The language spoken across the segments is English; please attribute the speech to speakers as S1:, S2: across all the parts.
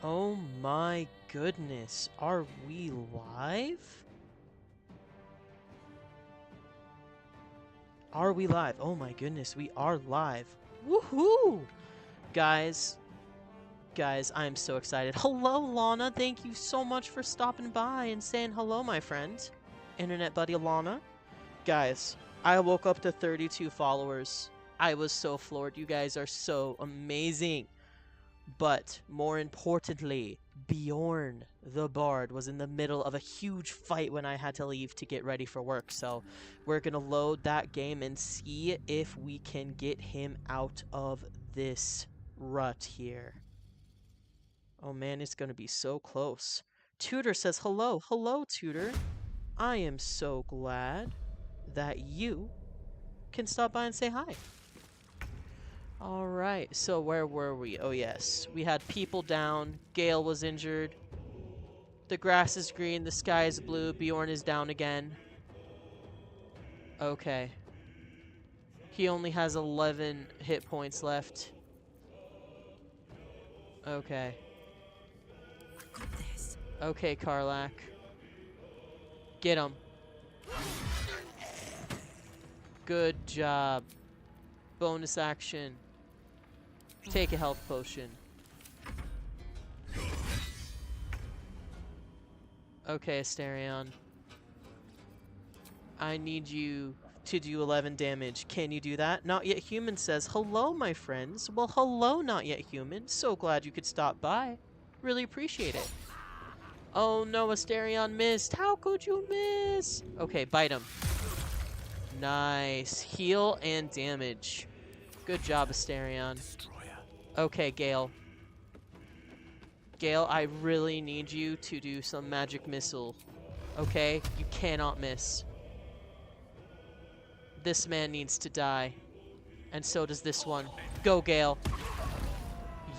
S1: Oh my goodness. Are we live? Are we live? Oh my goodness, we are live. Woohoo! Guys, I am so excited. Hello, Lana. Thank you so much for stopping by and saying hello, my friend. Internet buddy Lana. Guys, I woke up to 32 followers. I was so floored. You guys are so amazing. But more importantly, Bjorn the Bard was in the middle of a huge fight when I had to leave to get ready for work. So we're going to load that game and see if we can get him out of this rut here. Oh man, it's going to be so close. Tutor says hello. Hello, Tutor. I am so glad that you can stop by and say hi. Alright, so where were we? Oh yes, we had people down, Gale was injured, the grass is green, the sky is blue, Bjorn is down again. Okay. He only has 11 hit points left. Okay. Okay, Karlak. Get him. Good job. Bonus action. Take a health potion. Okay, Asterion. I need you to do 11 damage. Can you do that? Not Yet Human says, hello, my friends. Well, hello, Not Yet Human. So glad you could stop by. Really appreciate it. Oh no, Asterion missed. How could you miss? Okay, bite him. Nice. Heal and damage. Good job, Asterion. Okay, Gale. Gale, I really need you to do some magic missile. Okay? You cannot miss. This man needs to die. And so does this one. Go, Gale.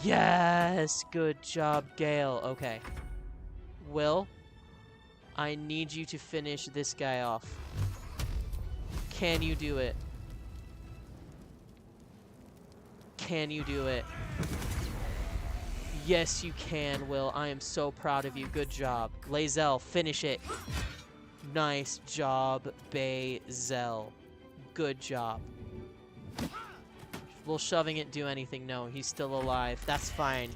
S1: Yes! Good job, Gale. Okay. Will, I need you to finish this guy off. Can you do it? Can you do it? Yes, you can, Will. I am so proud of you. Good job. Lae'zel, finish it. Nice job, Bazel. Good job. Will shoving it do anything? No, he's still alive. That's fine.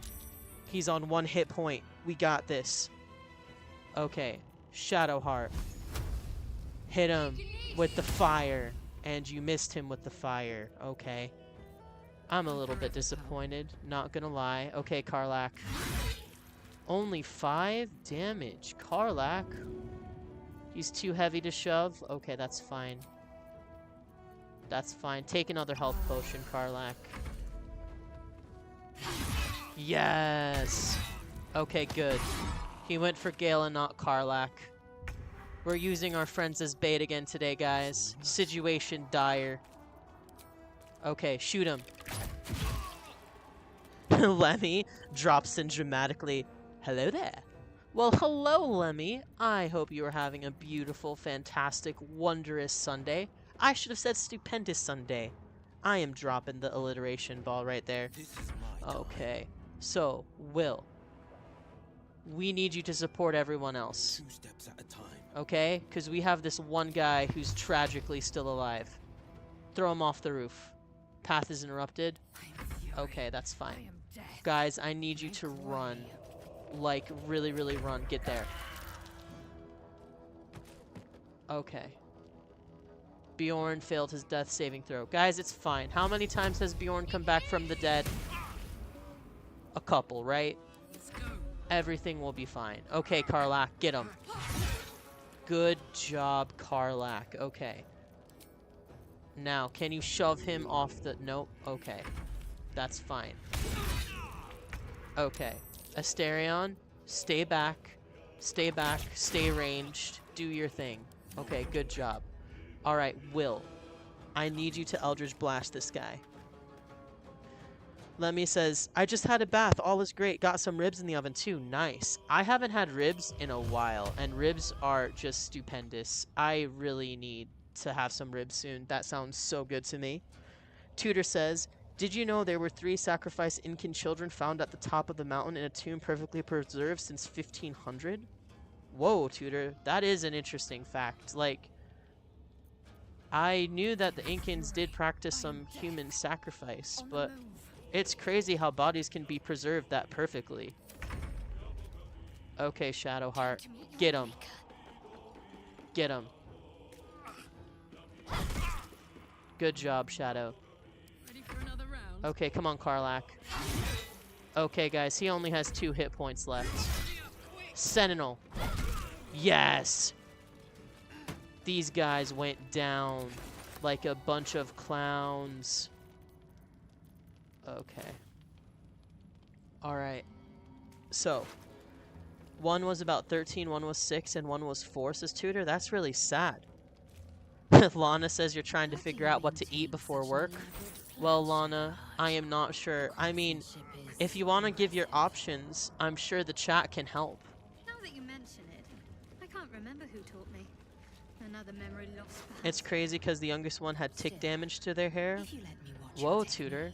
S1: He's on 1 hit point. We got this. Okay. Shadowheart. Hit him with the fire. And you missed him with the fire. Okay. I'm a little bit disappointed, not gonna lie. Okay, Karlak. Only 5 damage. Karlak. He's too heavy to shove. Okay, that's fine. That's fine. Take another health potion, Karlak. Yes! Okay, good. He went for Gale and not Karlak. We're using our friends as bait again today, guys. Situation dire. Okay, shoot him. Lemmy drops in dramatically. Hello there. Well, hello, Lemmy. I hope you are having a beautiful, fantastic, wondrous Sunday. I should have said stupendous Sunday. I am dropping the alliteration ball right there. Okay, so, Will. We need you to support everyone else.
S2: 2 steps at a time.
S1: Okay? Because we have this one guy who's tragically still alive. Throw him off the roof. Path is interrupted. Okay, that's fine. Guys, I need you to run. Like, really, really run. Get there. Okay. Bjorn failed his death saving throw. Guys, it's fine. How many times has Bjorn come back from the dead? A couple, right? Everything will be fine. Okay, Karlak, get him. Good job, Karlak. Okay. Now, can you shove him off the... Nope. Okay. That's fine. Okay. Asterion, stay back. Stay back. Stay ranged. Do your thing. Okay, good job. Alright, Will. I need you to Eldritch Blast this guy. Lemmy says, I just had a bath. All is great. Got some ribs in the oven too. Nice. I haven't had ribs in a while, and ribs are just stupendous. I really need to have some ribs soon. That sounds so good to me. Tutor says, Did you know there were 3 sacrificed Incan children found at the top of the mountain in a tomb perfectly preserved since 1500? Whoa, Tutor. That is an interesting fact. Like, I knew that the Incans did practice some human sacrifice, but it's crazy how bodies can be preserved that perfectly. Okay, Shadowheart. Get him. Get him. Good job, Shadow. Okay, come on, Karlach. Okay, guys, he only has 2 hit points left. Sentinel. Yes! These guys went down like a bunch of clowns. Okay. Alright. So, one was about 13, one was 6, and one was 4, says Tutor. That's really sad. Lana says you're trying to figure out what to eat before work. Well, Lana, I am not sure. I mean, if you want to give your options, I'm sure the chat can help.
S2: Now that you mention it, I can't remember who taught me. Another memory loss.
S1: It's crazy because the youngest one had tick damage to their hair. Whoa, Tutor.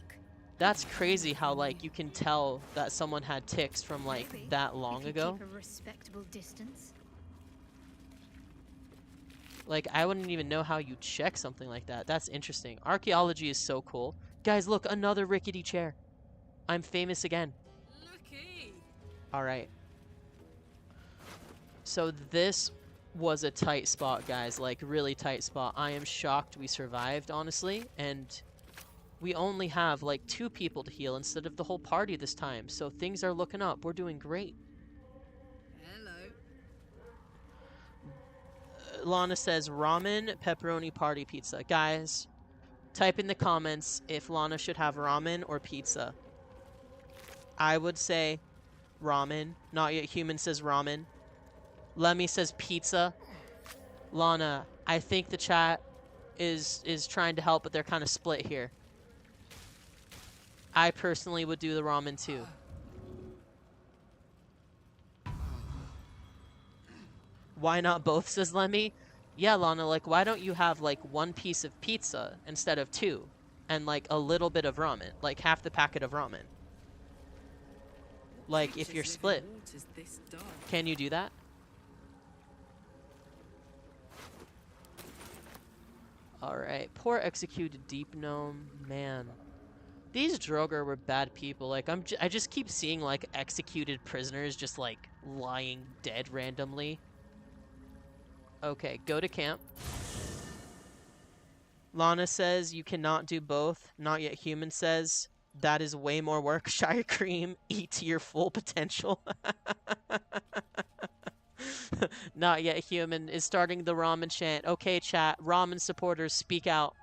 S1: That's crazy how, like, you can tell that someone had ticks from, like, that long ago.
S2: Keep a respectable distance.
S1: Like, I wouldn't even know how you check something like that. That's interesting. Archaeology is so cool. Guys, look, another rickety chair. I'm famous again. Alright. So this was a tight spot, guys. Like, really tight spot. I am shocked we survived, honestly. And we only have, like, 2 people to heal instead of the whole party this time. So things are looking up. We're doing great. Lana says ramen, pepperoni, party pizza. Guys, type in the comments if Lana should have ramen or pizza. I would say ramen. Not Yet Human says ramen. Lemmy says pizza. Lana, I think the chat is trying to help, but they're kind of split here. I personally would do the ramen too. Why not both, says Lemmy? Yeah, Lana, like, why don't you have, like, 1 piece of pizza instead of 2? And, like, a little bit of ramen. Like, half the packet of ramen. Like, if you're split. Can you do that? Alright. Poor executed deep gnome. Man. These Drogar were bad people. Like, I just keep seeing, like, executed prisoners just, like, lying dead randomly. Okay, go to camp. Lana says you cannot do both. Not Yet Human says that is way more work. Shire Cream, eat to your full potential. Not Yet Human is starting the ramen chant. Okay, chat. Ramen supporters, speak out.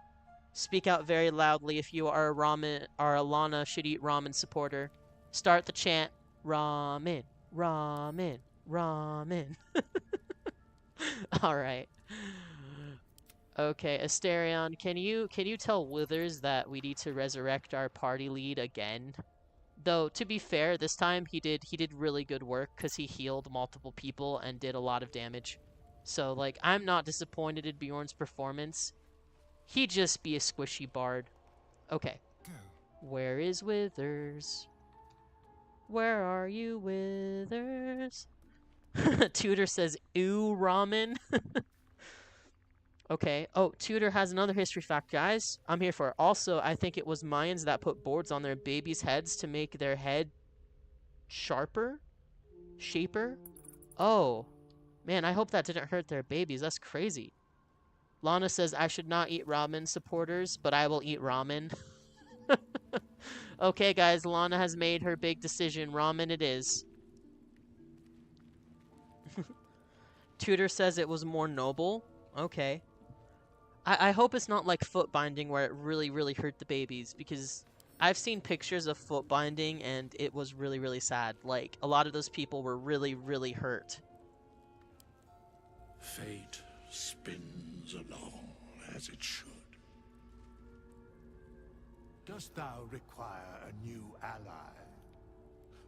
S1: Speak out very loudly if you are a ramen or a Lana should eat ramen supporter. Start the chant. Ramen, ramen, ramen. All right. Okay, Asterion, can you tell Withers that we need to resurrect our party lead again? Though to be fair, this time he did really good work because he healed multiple people and did a lot of damage. So like I'm not disappointed in Bjorn's performance. He'd just be a squishy bard. Okay. Where is Withers? Where are you, Withers? Tudor says, ew, ramen. Okay. Oh, Tudor has another history fact, guys. I'm here for it. Also, I think it was Mayans that put boards on their babies' heads to make their head sharper? Shaper? Oh. Man, I hope that didn't hurt their babies. That's crazy. Lana says, I should not eat ramen, supporters, but I will eat ramen. Okay, guys. Lana has made her big decision. Ramen it is. Tudor says it was more noble. Okay. I hope it's not like foot binding where it really, really hurt the babies, because I've seen pictures of foot binding and it was really, really sad. Like, a lot of those people were really, really hurt.
S3: Fate spins along as it should.
S4: Dost thou require a new ally?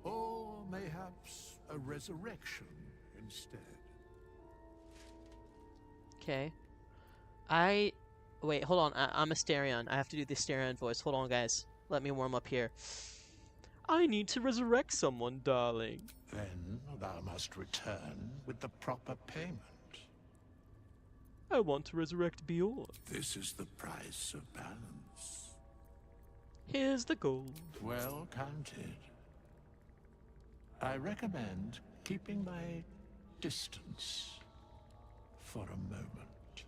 S4: Or mayhaps a resurrection instead?
S1: Okay. Wait, hold on. I'm Asterion. I have to do the Asterion voice. Hold on, guys. Let me warm up here. I need to resurrect someone, darling.
S4: Then thou must return with the proper payment.
S1: I want to resurrect Bjorn.
S4: This is the price of balance.
S1: Here's the gold.
S4: Well counted. I recommend keeping my distance for a moment.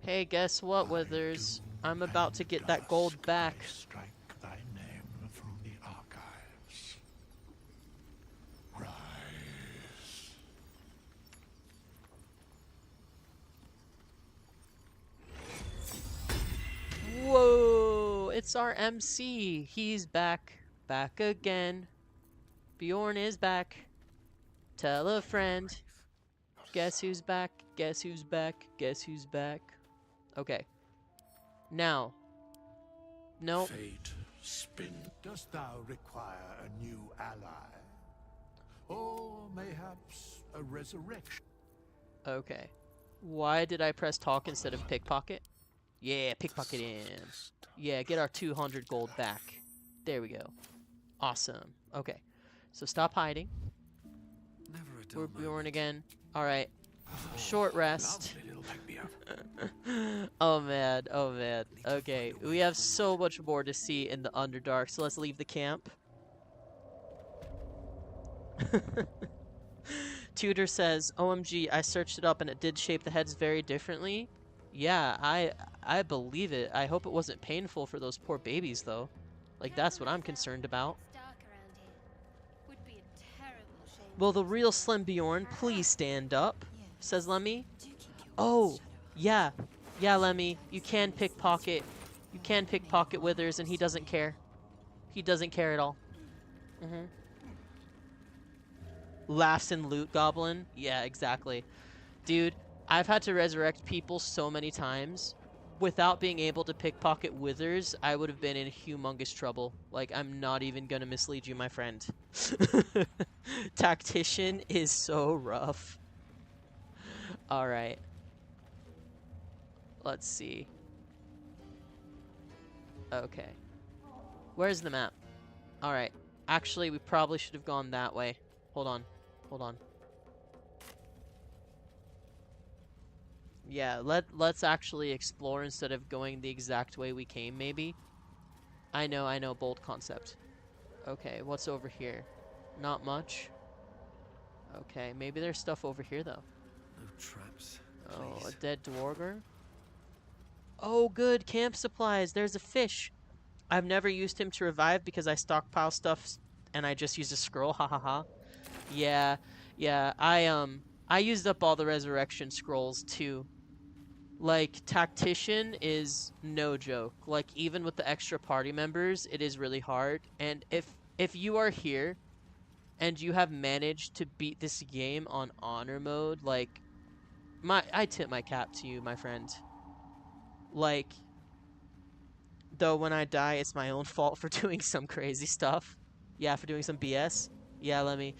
S1: Hey, guess what, Withers? I'm about to get that gold back.
S4: Strike thy name from the archives. Rise.
S1: Whoa! It's our MC. He's back. Back again. Bjorn is back. Tell a friend. Guess who's back? Guess who's back? Guess who's back? Okay. Now. Nope.
S3: Fate spin.
S4: Dost thou require a new ally? Or mayhaps a resurrection?
S1: Okay. Why did I press talk instead of pickpocket? Yeah, pickpocket in. Yeah, get our 200 gold back. There we go. Awesome. Okay. So stop hiding. We're Bjorn again. Alright. Short rest. Oh man, oh man. Okay, we have so much more to see in the Underdark, so let's leave the camp. Tudor says, OMG, I searched it up and it did shape the heads very differently. Yeah, I believe it. I hope it wasn't painful for those poor babies, though. Like, that's what I'm concerned about. Will the real Slim Bjorn please stand up? Says Lemmy. Oh, yeah. Yeah, Lemmy, you can pickpocket. You can pickpocket Withers, and he doesn't care. He doesn't care at all. Laughs and loot goblin. Yeah, exactly. Dude, I've had to resurrect people so many times. Without being able to pickpocket Withers, I would have been in humongous trouble. Like, I'm not even gonna mislead you, my friend. Tactician is so rough. Alright. Let's see. Okay. Where's the map? Alright. Actually, we probably should have gone that way. Hold on. Hold on. Yeah, let's actually explore instead of going the exact way we came, maybe. I know, bold concept. Okay, what's over here? Not much. Okay, maybe there's stuff over here, though.
S5: No traps.
S1: Oh,
S5: Please.
S1: a dead dwarger? Oh, good, camp supplies. There's a fish. I've never used him to revive because I stockpile stuff and I just use a scroll. Ha ha ha. Yeah, I used up all the resurrection scrolls too. Like, Tactician is no joke. Like, even with the extra party members, it is really hard. And if you are here and you have managed to beat this game on honor mode, like, I tip my cap to you, my friend. Like, though when I die, it's my own fault for doing some crazy stuff. Yeah, for doing some BS. Yeah, let me...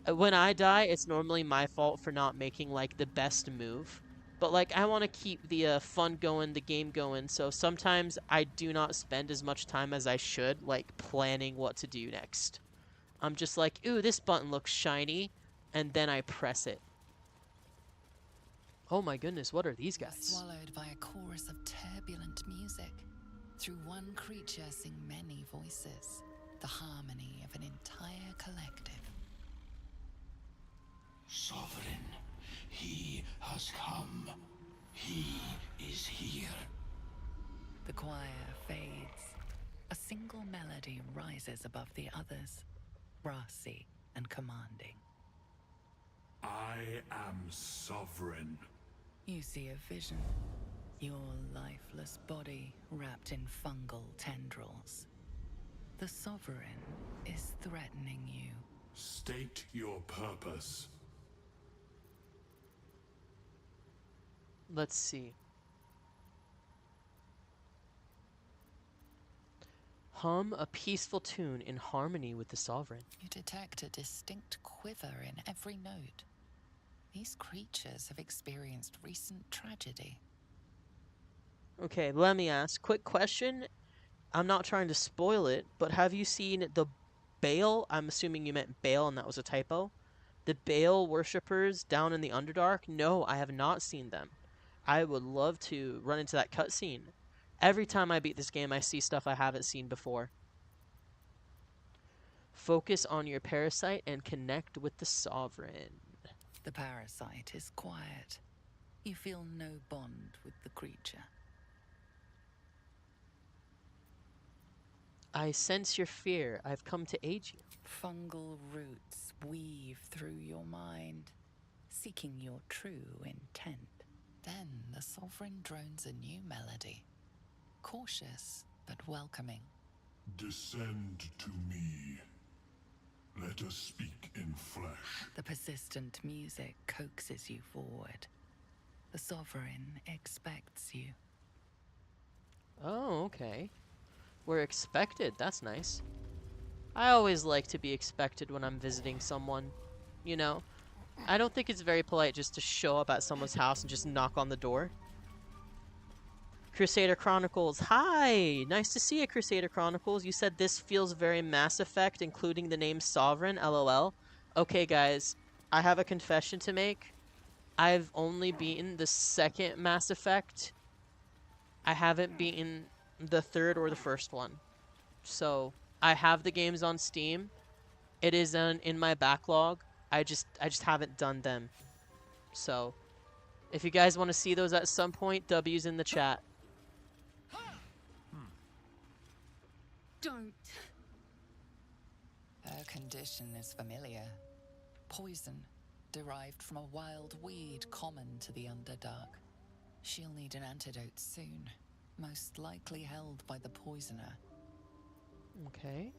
S1: When I die, it's normally my fault for not making, like, the best move. But, like, I want to keep the fun going, the game going, so sometimes I do not spend as much time as I should, like, planning what to do next. I'm just like, ooh, this button looks shiny, and then I press it. Oh my goodness, what are these guys?
S6: Swallowed by a chorus of turbulent music. Through one creature sing many voices, the harmony of an entire collective.
S3: Sovereign, he has come. He is here.
S6: The choir fades. A single melody rises above the others, brassy and commanding.
S4: I am sovereign.
S6: You see a vision. Your lifeless body wrapped in fungal tendrils. The sovereign is threatening you.
S4: State your purpose.
S1: Let's see. Hum a peaceful tune in harmony with the sovereign.
S6: You detect a distinct quiver in every note. These creatures have experienced recent tragedy.
S1: Okay, let me ask. Quick question. I'm not trying to spoil it, but have you seen the Baal? I'm assuming you meant Baal and that was a typo. The Baal worshippers down in the Underdark? No, I have not seen them. I would love to run into that cutscene. Every time I beat this game, I see stuff I haven't seen before. Focus on your parasite and connect with the Sovereign.
S6: The parasite is quiet. You feel no bond with the creature.
S1: I sense your fear. I've come to aid you.
S6: Fungal roots weave through your mind, seeking your true intent. Then the Sovereign drones a new melody, cautious but welcoming.
S3: Descend to me. Let us speak in flesh.
S6: The persistent music coaxes you forward. The Sovereign expects you.
S1: Oh, okay. We're expected. That's nice. I always like to be expected when I'm visiting someone. You know? I don't think it's very polite just to show up at someone's house and just knock on the door. Crusader Chronicles. Hi! Nice to see you, Crusader Chronicles. You said this feels very Mass Effect, including the name Sovereign, LOL. Okay, guys. I have a confession to make. I've only beaten the second Mass Effect. I haven't beaten the third or the first one. So, I have the games on Steam. It is in my backlog. I just haven't done them. So, if you guys want to see those at some point, W's in the chat.
S2: Don't.
S6: Her condition is familiar. Poison, derived from a wild weed common to the Underdark. She'll need an antidote soon, most likely held by the poisoner.
S1: Okay.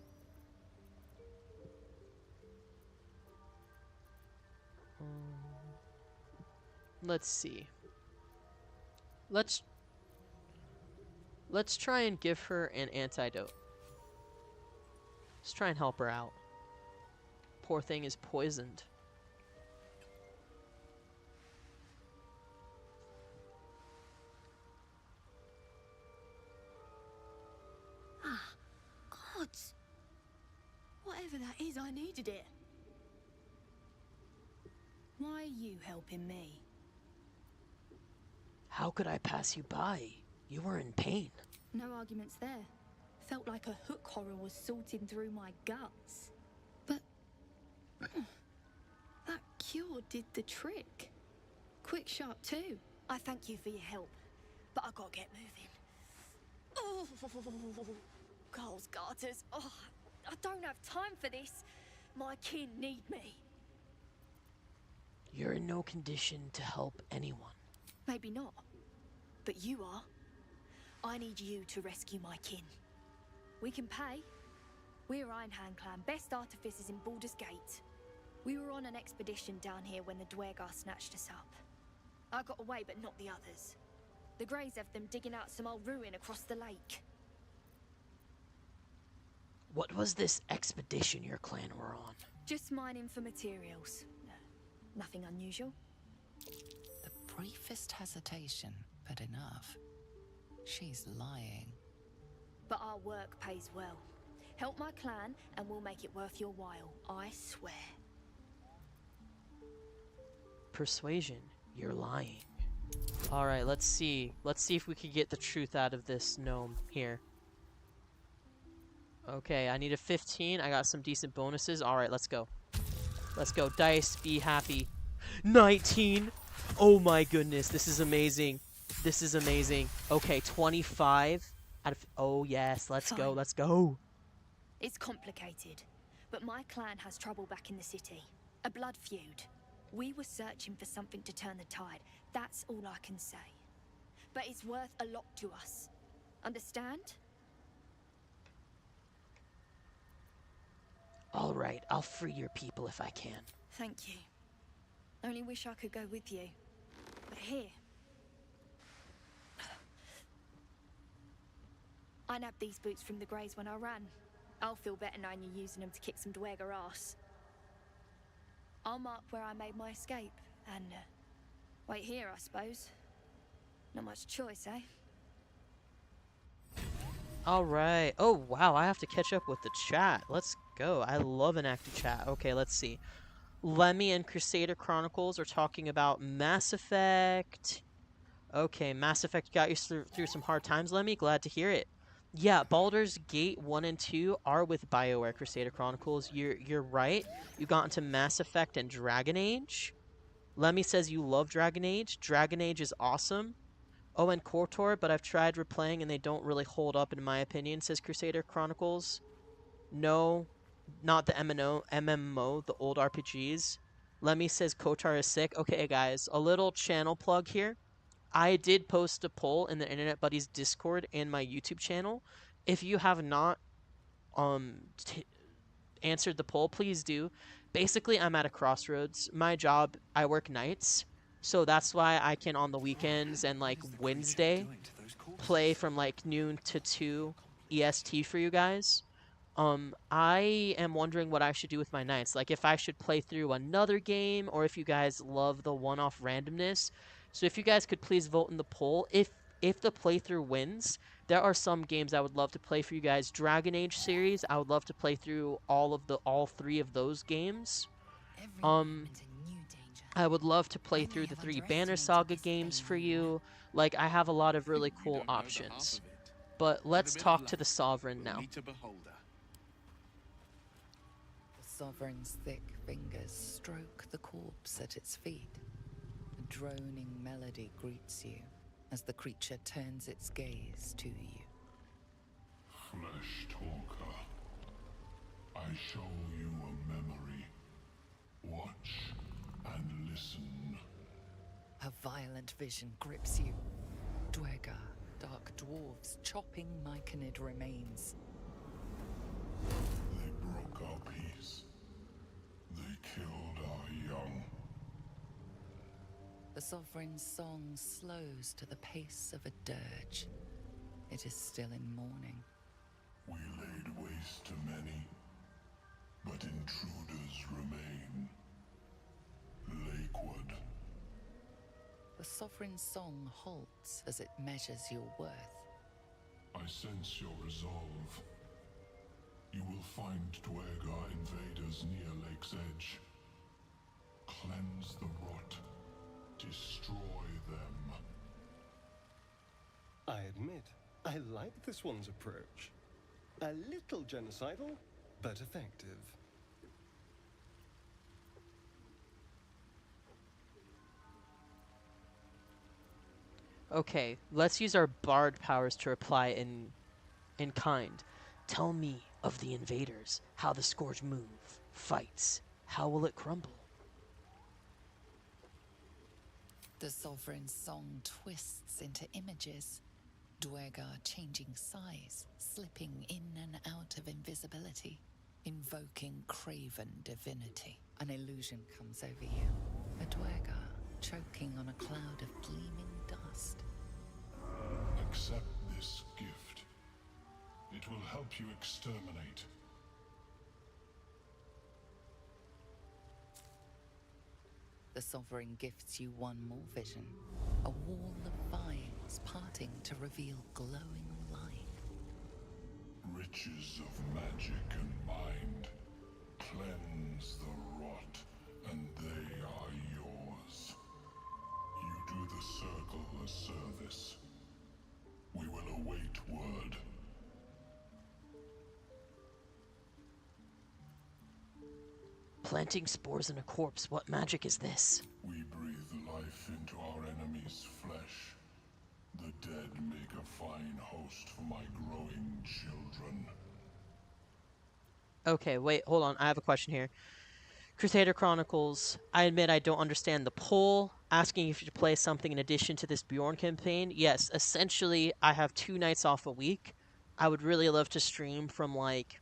S1: Let's see. Let's try and give her an antidote. Let's try and help her out. Poor thing is poisoned.
S2: Ah, gods. Whatever that is, I needed it. Why are you helping me?
S1: How could I pass you by? You were in pain.
S2: No arguments there. Felt like a hook horror was sorting through my guts. But that cure did the trick. Quick, sharp too. I thank you for your help, but I gotta get moving. Oh, Carl's garters. Oh, I don't have time for this. My kin need me.
S1: You're in no condition to help anyone.
S2: Maybe not, but you are. I need you to rescue my kin. We can pay. We're Ironhand Clan, best artificers in Baldur's Gate. We were on an expedition down here when the Dwergar snatched us up. I got away, but not the others. The Greys have them digging out some old ruin across the lake.
S1: What was this expedition your clan were on?
S2: Just mining for materials. Nothing unusual.
S6: The briefest hesitation, but enough. She's lying.
S2: But our work pays well. Help my clan and we'll make it worth your while, I swear.
S1: Persuasion. You're lying. Alright, let's see. Let's see if we can get the truth out of this gnome here. Okay, I need a 15. I got some decent bonuses. Alright, let's go. Let's go. Dice, be happy. 19! Oh my goodness, this is amazing. This is amazing. Okay, 25 out of... Oh yes, let's go,
S2: Fine.
S1: let's go.
S2: It's complicated, but my clan has trouble back in the city. A blood feud. We were searching for something to turn the tide. That's all I can say. But it's worth a lot to us. Understand?
S1: Alright, I'll free your people if I can.
S2: Thank you. Only wish I could go with you. But here. I nabbed these boots from the Greys when I ran. I'll feel better knowing you're using them to kick some Dwergar ass. I'll mark where I made my escape, and wait here, I suppose. Not much choice, eh?
S1: All right. Oh, wow. I have to catch up with the chat. Let's go. I love an active chat. Okay, let's see. Lemmy and Crusader Chronicles are talking about Mass Effect. Okay, Mass Effect got you through some hard times, Lemmy. Glad to hear it. Yeah, Baldur's Gate 1 and 2 are with BioWare Crusader Chronicles. You're right. You got into Mass Effect and Dragon Age. Lemmy says you love Dragon Age. Dragon Age is awesome. Oh, and KOTOR, but I've tried replaying and they don't really hold up in my opinion, says Crusader Chronicles. No, not the MMO, the old RPGs. Lemmy says KOTOR is sick. Okay, guys, a little channel plug here. I did post a poll in the Internet Buddies Discord and my YouTube channel. If you have not answered the poll, please do. Basically, I'm at a crossroads. My job, I work nights, so that's why I can on the weekends and like Wednesday play from like noon to 2 EST for you guys. I am wondering what I should do with my nights. Like if I should play through another game or if you guys love the one-off randomness. So if you guys could please vote in the poll. If the playthrough wins, there are some games I would love to play for you guys. Dragon Age series, I would love to play through all three of those games. I would love to play through the 3 Banner Saga games for you. Like I have a lot of really cool options. But let's talk to the Sovereign now.
S6: The Sovereign's thick fingers stroke the corpse at its feet. A droning melody greets you as the creature turns its gaze to you.
S3: Flesh talker, I show you a memory. Watch and listen.
S6: A violent vision grips you. Dwergar, dark dwarves chopping myconid remains.
S3: They broke our peace. They killed our young.
S6: The Sovereign's song slows to the pace of a dirge. It is still in mourning.
S3: We laid waste to many, but intruders remain. Lakewood.
S6: The Sovereign's song halts as it measures your worth.
S3: I sense your resolve. You will find Dwergar invaders near Lake's Edge. Cleanse the rot. Destroy them.
S5: I admit, I like this one's approach. A little genocidal, but effective.
S1: Okay, let's use our bard powers to reply in kind. Tell me of the invaders, how the Scourge move, fights, how will it crumble?
S6: The Sovereign's song twists into images. Dwergar changing size, slipping in and out of invisibility, invoking craven divinity. An illusion comes over you. A Dwergar choking on a cloud of gleaming dust.
S3: Accept this gift. It will help you exterminate.
S6: The Sovereign gifts you one more vision. A wall of vines parting to reveal glowing light.
S3: Riches of magic and mind. Cleanse the rot, and they are yours. You do the circle a service. We will await word.
S1: Planting spores in a corpse, what magic is this?
S3: We breathe life into our enemy's flesh. The dead make a fine host for my growing children.
S1: Okay, wait, hold on, I have a question here. Crusader Chronicles, I admit I don't understand the poll, asking if you should play something in addition to this Bjorn campaign. Yes, essentially, I have 2 nights off a week. I would really love to stream from like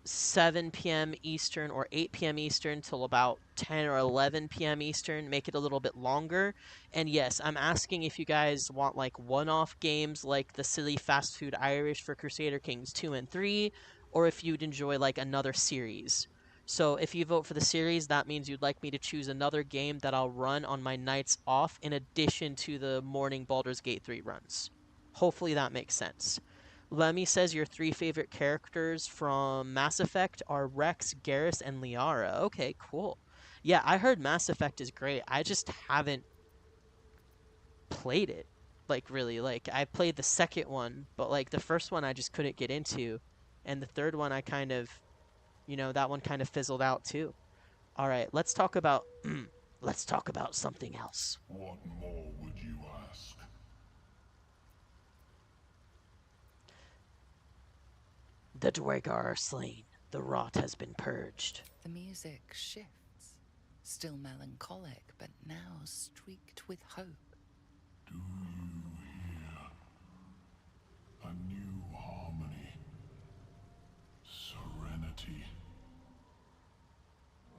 S1: 7 p.m. Eastern or 8 p.m. Eastern till about 10 or 11 p.m. Eastern, make it a little bit longer. And yes, I'm asking if you guys want like one-off games like the silly fast food Irish for Crusader Kings 2 and 3, or if you'd enjoy like another series. So if you vote for the series, that means you'd like me to choose another game that I'll run on my nights off in addition to the morning Baldur's Gate 3 runs. Hopefully that makes sense. Lemmy says your 3 favorite characters from Mass Effect are Rex, Garrus, and Liara. Okay, cool. Yeah, I heard Mass Effect is great. I just haven't played it. Like, really. Like, I played the second one, but, like, the first one I just couldn't get into. And the third one I kind of, that one kind of fizzled out, too. All right, let's talk about, let's talk about something else.
S3: What more would you ask?
S1: The Dwargar are slain. The rot has been purged.
S6: The music shifts, still melancholic, but now streaked with hope.
S3: Do you hear? A new harmony. Serenity.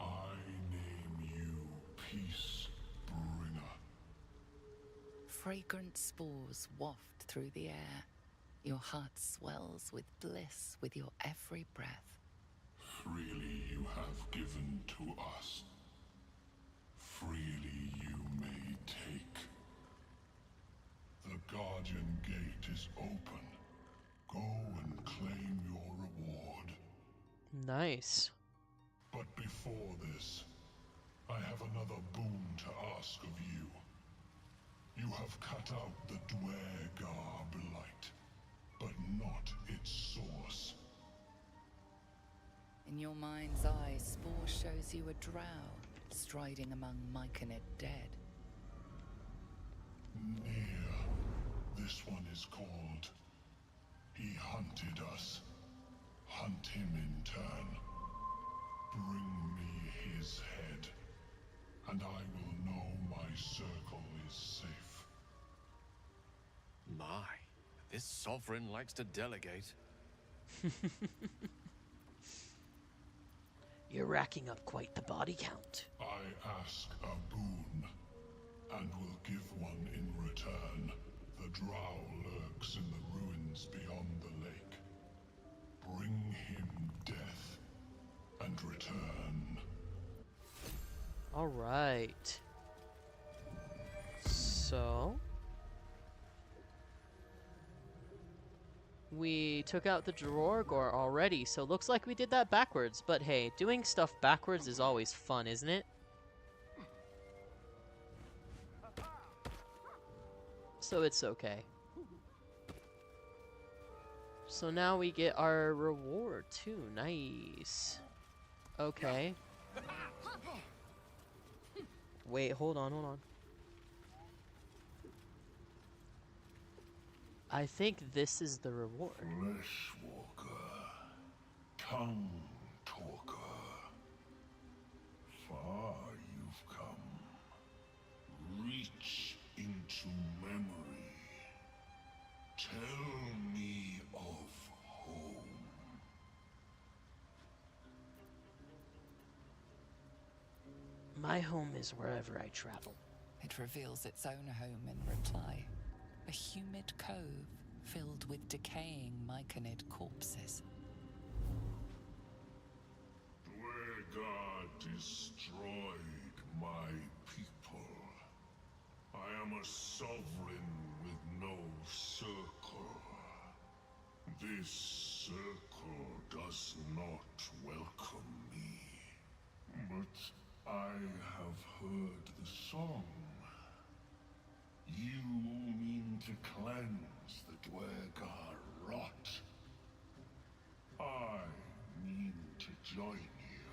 S3: I name you Peace Bringer.
S6: Fragrant spores waft through the air. Your heart swells with bliss with your every breath.
S3: Freely you have given to us. Freely you may take. The Guardian Gate is open. Go and claim your reward.
S1: Nice.
S3: But before this, I have another boon to ask of you. You have cut out the Dwargar blight, but not its source.
S6: In your mind's eye, Spore shows you a drow striding among Myconid dead.
S3: Near. This one is called. He hunted us. Hunt him in turn. Bring me his head, and I will know my circle is safe.
S7: My, this sovereign likes to delegate.
S1: You're racking up quite the body count.
S3: I ask a boon, and will give one in return. The drow lurks in the ruins beyond the lake. Bring him death, and return.
S1: All right. So we took out the Dwargar already, so looks like we did that backwards. But hey, doing stuff backwards is always fun, isn't it? So it's okay. So now we get our reward too. Nice. Okay. Wait, hold on. I think this is the reward.
S3: Flesh walker, tongue talker. Far you've come. Reach into memory. Tell me of home.
S1: My home is wherever I travel.
S6: It reveals its own home in reply. A humid cove filled with decaying Myconid corpses.
S3: Dwargar destroyed my people. I am a sovereign with no circle. This circle does not welcome me. But I have heard the song. You mean to cleanse the Dwargar rot. I mean to join you.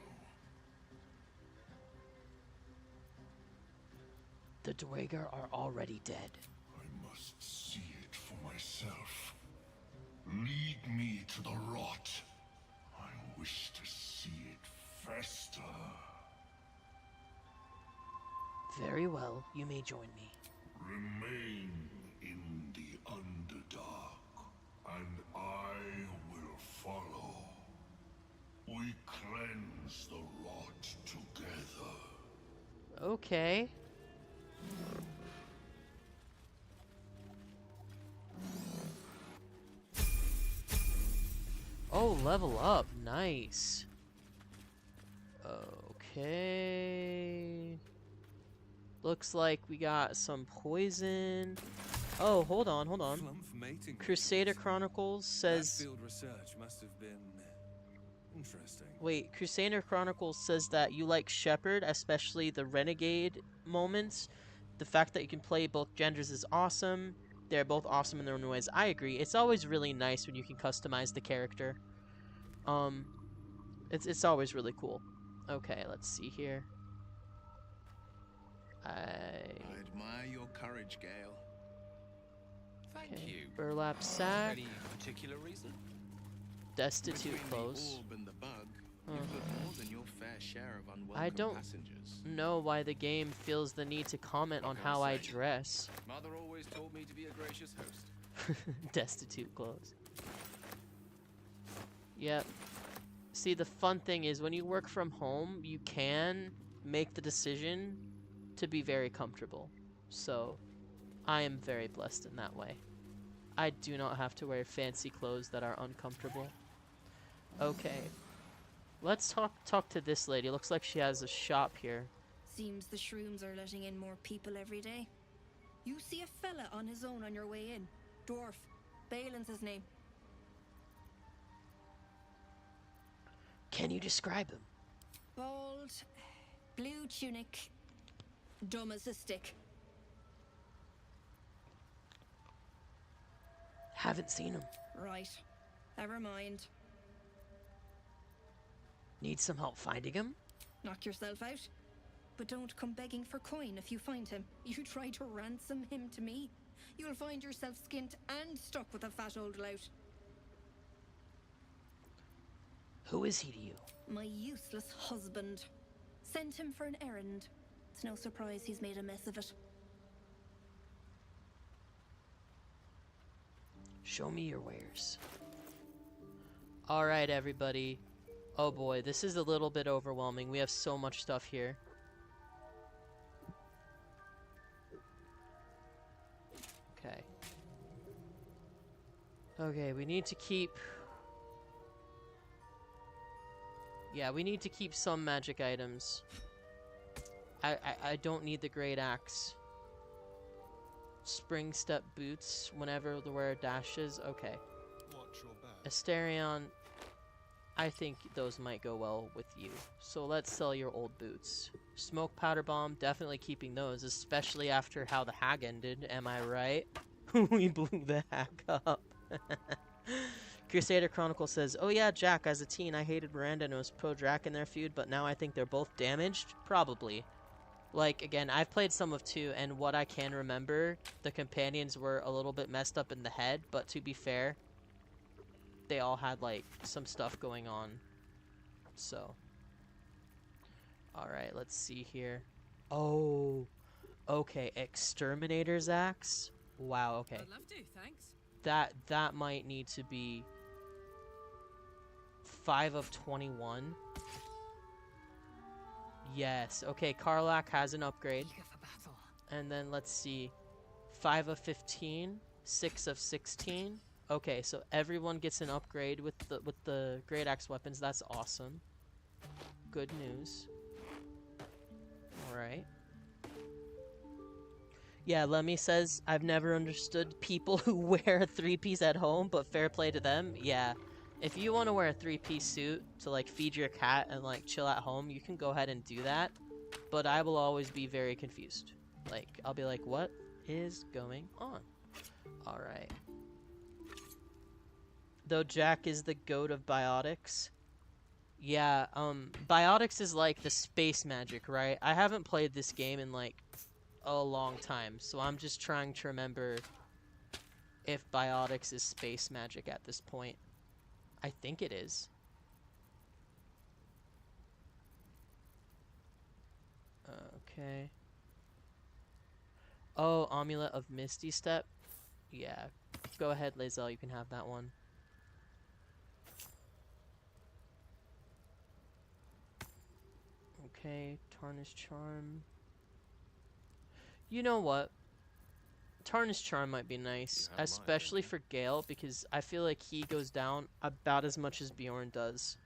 S1: The Dwargar are already dead.
S3: I must see it for myself. Lead me to the rot. I wish to see it fester.
S1: Very well, you may join me.
S3: Remain in the Underdark, and I will follow. We cleanse the rot together.
S1: Okay. Oh, level up. Nice. Okay. Looks like we got some poison. Oh, hold on, hold on.
S8: Flump mating
S1: Crusader
S8: rings.
S1: Chronicles
S8: That
S1: says...
S8: field research must have been interesting.
S1: Wait, Crusader Chronicles says that you like Shepherd, especially the renegade moments. The fact that you can play both genders is awesome. They're both awesome in their own ways. I agree. It's always really nice when you can customize the character. It's always really cool. Okay, let's see here.
S7: I admire your courage, Gale.
S6: Thank you.
S1: Burlap sack,
S6: Any particular reason?
S1: destitute
S7: Between
S1: clothes.
S7: the orb and the bug, you've got more than your fair share of unwelcome
S1: I don't
S7: passengers.
S1: know why the game feels the need to comment on
S7: What can
S1: how
S7: I
S1: I
S7: say?
S1: dress.
S7: Mother always told me to be a gracious host.
S1: Destitute clothes. Yep. See, the fun thing is when you work from home, you can make the decision to be very comfortable. So, I am very blessed in that way. I do not have to wear fancy clothes that are uncomfortable. Okay. Let's talk to this lady. Looks like she has a shop here.
S2: Seems the shrooms are letting in more people every day. You see a fella on his own on your way in. Dwarf. Balin's his name.
S1: Can you describe him?
S2: Bald, blue tunic, dumb as a stick.
S1: Haven't seen him.
S2: Right. Never mind.
S1: Need some help finding him?
S2: Knock yourself out. But don't come begging for coin if you find him. You try to ransom him to me, you'll find yourself skint and stuck with a fat old lout.
S1: Who is he to you?
S2: My useless husband. Sent him for an errand. It's no surprise he's made a mess of it.
S1: Show me your wares. Alright, everybody. Oh boy, this is a little bit overwhelming. We have so much stuff here. Okay. Okay, we need to keep... Yeah, we need to keep some magic items. I don't need the great axe. Spring step boots whenever the wearer dashes. Okay.
S5: Watch your back.
S1: Asterion, I think those might go well with you. So let's sell your old boots. Smoke powder bomb, definitely keeping those, especially after how the hag ended. Am I right? We blew the hag up. Crusader Chronicle says, "Oh yeah, Jack, as a teen, I hated Miranda and was pro-Drac in their feud, but now I think they're both damaged." Probably. Like, again, I've played some of 2, and what I can remember, the companions were a little bit messed up in the head, but to be fair, they all had, like, some stuff going on. So. Alright, let's see here. Oh. Okay, Exterminator's Axe. Wow, okay.
S6: I'd love to, thanks.
S1: That might need to be 5 of 21. Yes. Okay, Karlak has an upgrade.
S6: Eager for battle.
S1: And then let's see. 5 of 15, 6 of 16. Okay, so everyone gets an upgrade with the great axe weapons. That's awesome. Good news. All right. Yeah, Lemmy says, "I've never understood people who wear a 3-piece at home, but fair play to them." Yeah. If you want to wear a 3-piece suit to, like, feed your cat and, like, chill at home, you can go ahead and do that. But I will always be very confused. Like, I'll be like, what is going on? Alright. Though Jack is the goat of biotics. Yeah, biotics is like the space magic, right? I haven't played this game in, like, a long time. So I'm just trying to remember if biotics is space magic at this point. I think it is. Okay. Oh, Amulet of Misty Step. Yeah. Go ahead, Lae'zel. You can have that one. Okay. Tarnished Charm. You know what? Tarnished Charm might be nice,
S7: You have
S1: especially for Gale, because I feel like he goes down about as much as Bjorn does.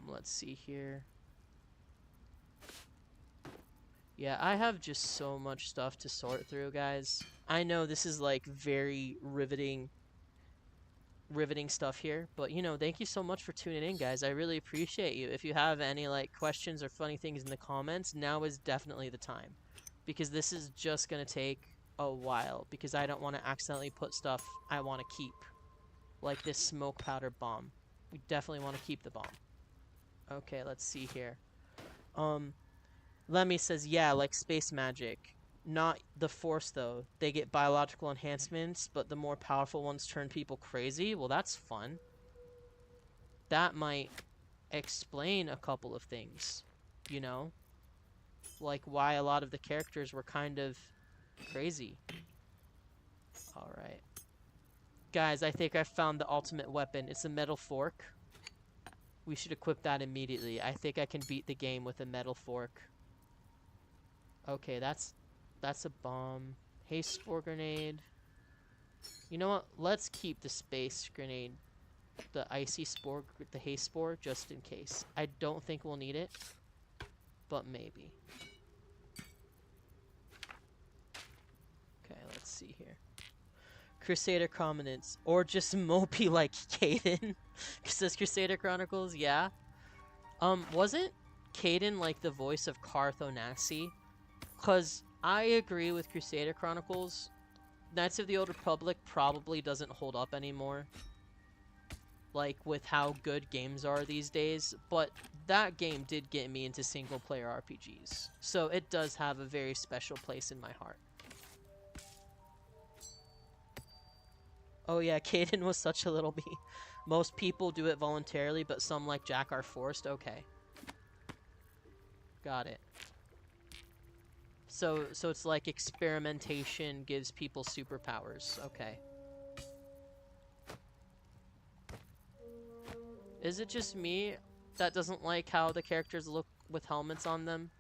S1: Let's see here. Yeah, I have just so much stuff to sort through, guys. I know this is like very riveting stuff here, but you know, thank you so much for tuning in, guys. I really appreciate you. If you have any like questions or funny things in the comments, now is definitely the time, because this is just gonna take a while, because I don't want to accidentally put stuff I want to keep, like this smoke powder bomb. We definitely want to keep the bomb. Okay, let's see here. Lemmy says, yeah, like space magic. Not the Force, though. They get biological enhancements, but the more powerful ones turn people crazy. Well, that's fun. That might explain a couple of things, you know? Like why a lot of the characters were kind of crazy. Alright. Guys, I think I found the ultimate weapon. It's a metal fork. We should equip that immediately. I think I can beat the game with a metal fork. Okay, that's a bomb. Haste spore grenade. You know what? Let's keep the space grenade, the icy spore, the haste spore, just in case. I don't think we'll need it, but maybe. Okay, let's see here. Crusader Commandants, or just mopey like Caden. Says Crusader Chronicles, yeah. Wasn't Caden like the voice of Karth Onasi? Cause I agree with Crusader Chronicles. Knights of the Old Republic probably doesn't hold up anymore, like with how good games are these days, but that game did get me into single player RPGs, so it does have a very special place in my heart. Oh yeah, Caden was such a little me. Most people do it voluntarily, but some like Jack are forced. Okay. Got it. So it's like experimentation gives people superpowers. Okay. Is it just me that doesn't like how the characters look with helmets on them?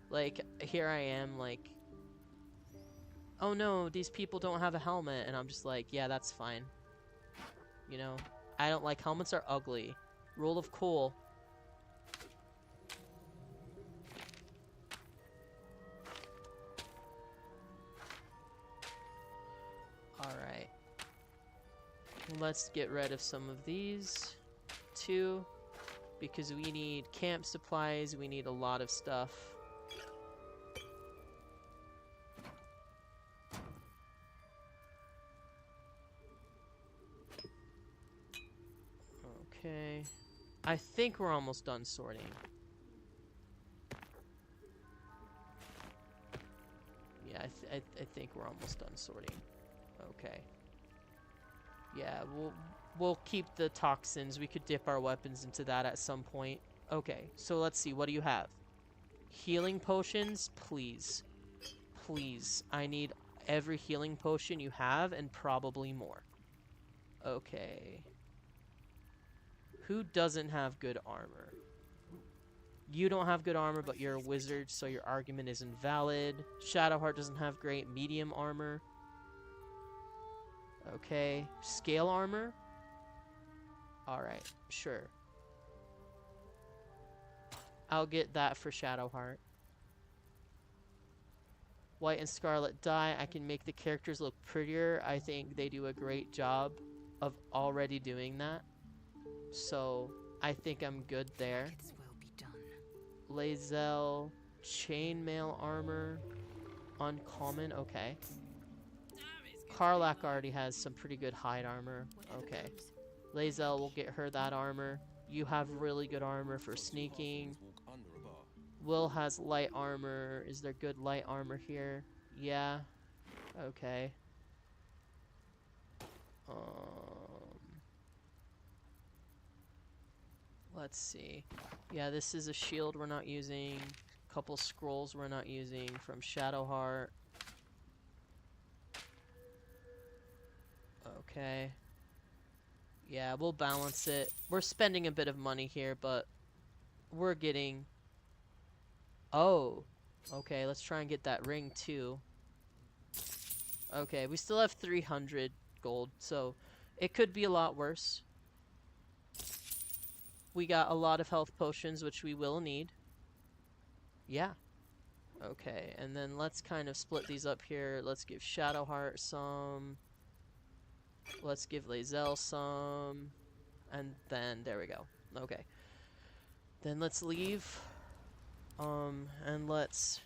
S1: Like, here I am, like, oh no, these people don't have a helmet, and I'm just like, yeah, that's fine. You know, I don't like helmets are ugly. Rule of cool. Alright. Let's get rid of some of these, too, because we need camp supplies, we need a lot of stuff. Okay. I think we're almost done sorting. Yeah, I think we're almost done sorting. Okay. Yeah, we'll keep the toxins. We could dip our weapons into that at some point. Okay, so let's see. What do you have? Healing potions, please. Please. I need every healing potion you have and probably more. Okay. Who doesn't have good armor? You don't have good armor, but you're a wizard, so your argument is invalid. Shadowheart doesn't have great medium armor. Okay. Scale armor? Alright, sure. I'll get that for Shadowheart. White and Scarlet dye. I can make the characters look prettier. I think they do a great job of already doing that. So, I think I'm good there. Lae'zel, chainmail armor, uncommon, okay. Karlach already has some pretty good hide armor, okay. Lae'zel will get her that armor. You have really good armor for sneaking. Will has light armor. Is there good light armor here? Yeah, okay. Let's see. Yeah, this is a shield we're not using. Couple scrolls we're not using from Shadowheart. Okay. Yeah, we'll balance it. We're spending a bit of money here, but we're getting... Oh. Okay, let's try and get that ring too. Okay, we still have 300 gold, so it could be a lot worse. We got a lot of health potions, which we will need. Yeah. Okay, and then let's kind of split these up here. Let's give Shadowheart some. Let's give Lae'zel some. And then, there we go. Okay. Then let's leave. And let's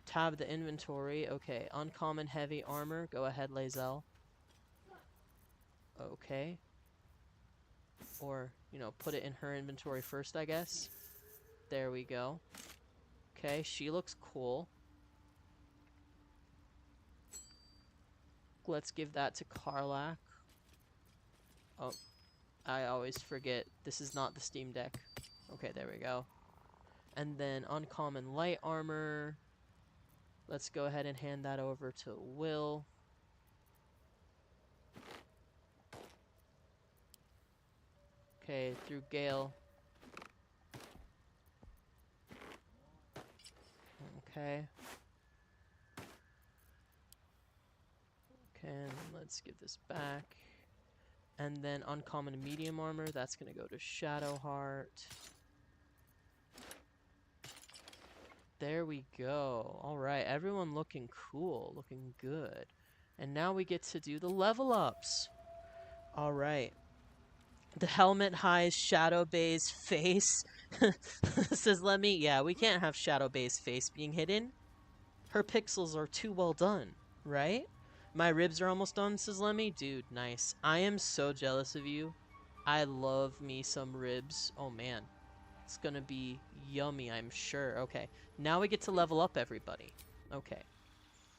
S1: tab the inventory. Okay, uncommon heavy armor. Go ahead, Lae'zel. Okay. Or, you know, put it in her inventory first, I guess. There we go. Okay, she looks cool. Let's give that to Karlach. Oh, I always forget. This is not the Steam Deck. Okay, there we go. And then uncommon light armor. Let's go ahead and hand that over to Will. Okay, through Gale. Okay. Okay, and let's give this back. And then uncommon medium armor, that's gonna go to Shadowheart. There we go. Alright, everyone looking cool, looking good. And now we get to do the level ups. Alright. The helmet hides Shadow Bay's face. Says Lemmy, yeah, we can't have Shadow Bay's face being hidden. Her pixels are too well done, right? My ribs are almost done, says Lemmy. Dude, nice. I am so jealous of you. I love me some ribs. Oh, man. It's gonna be yummy, I'm sure. Okay. Now we get to level up, everybody. Okay.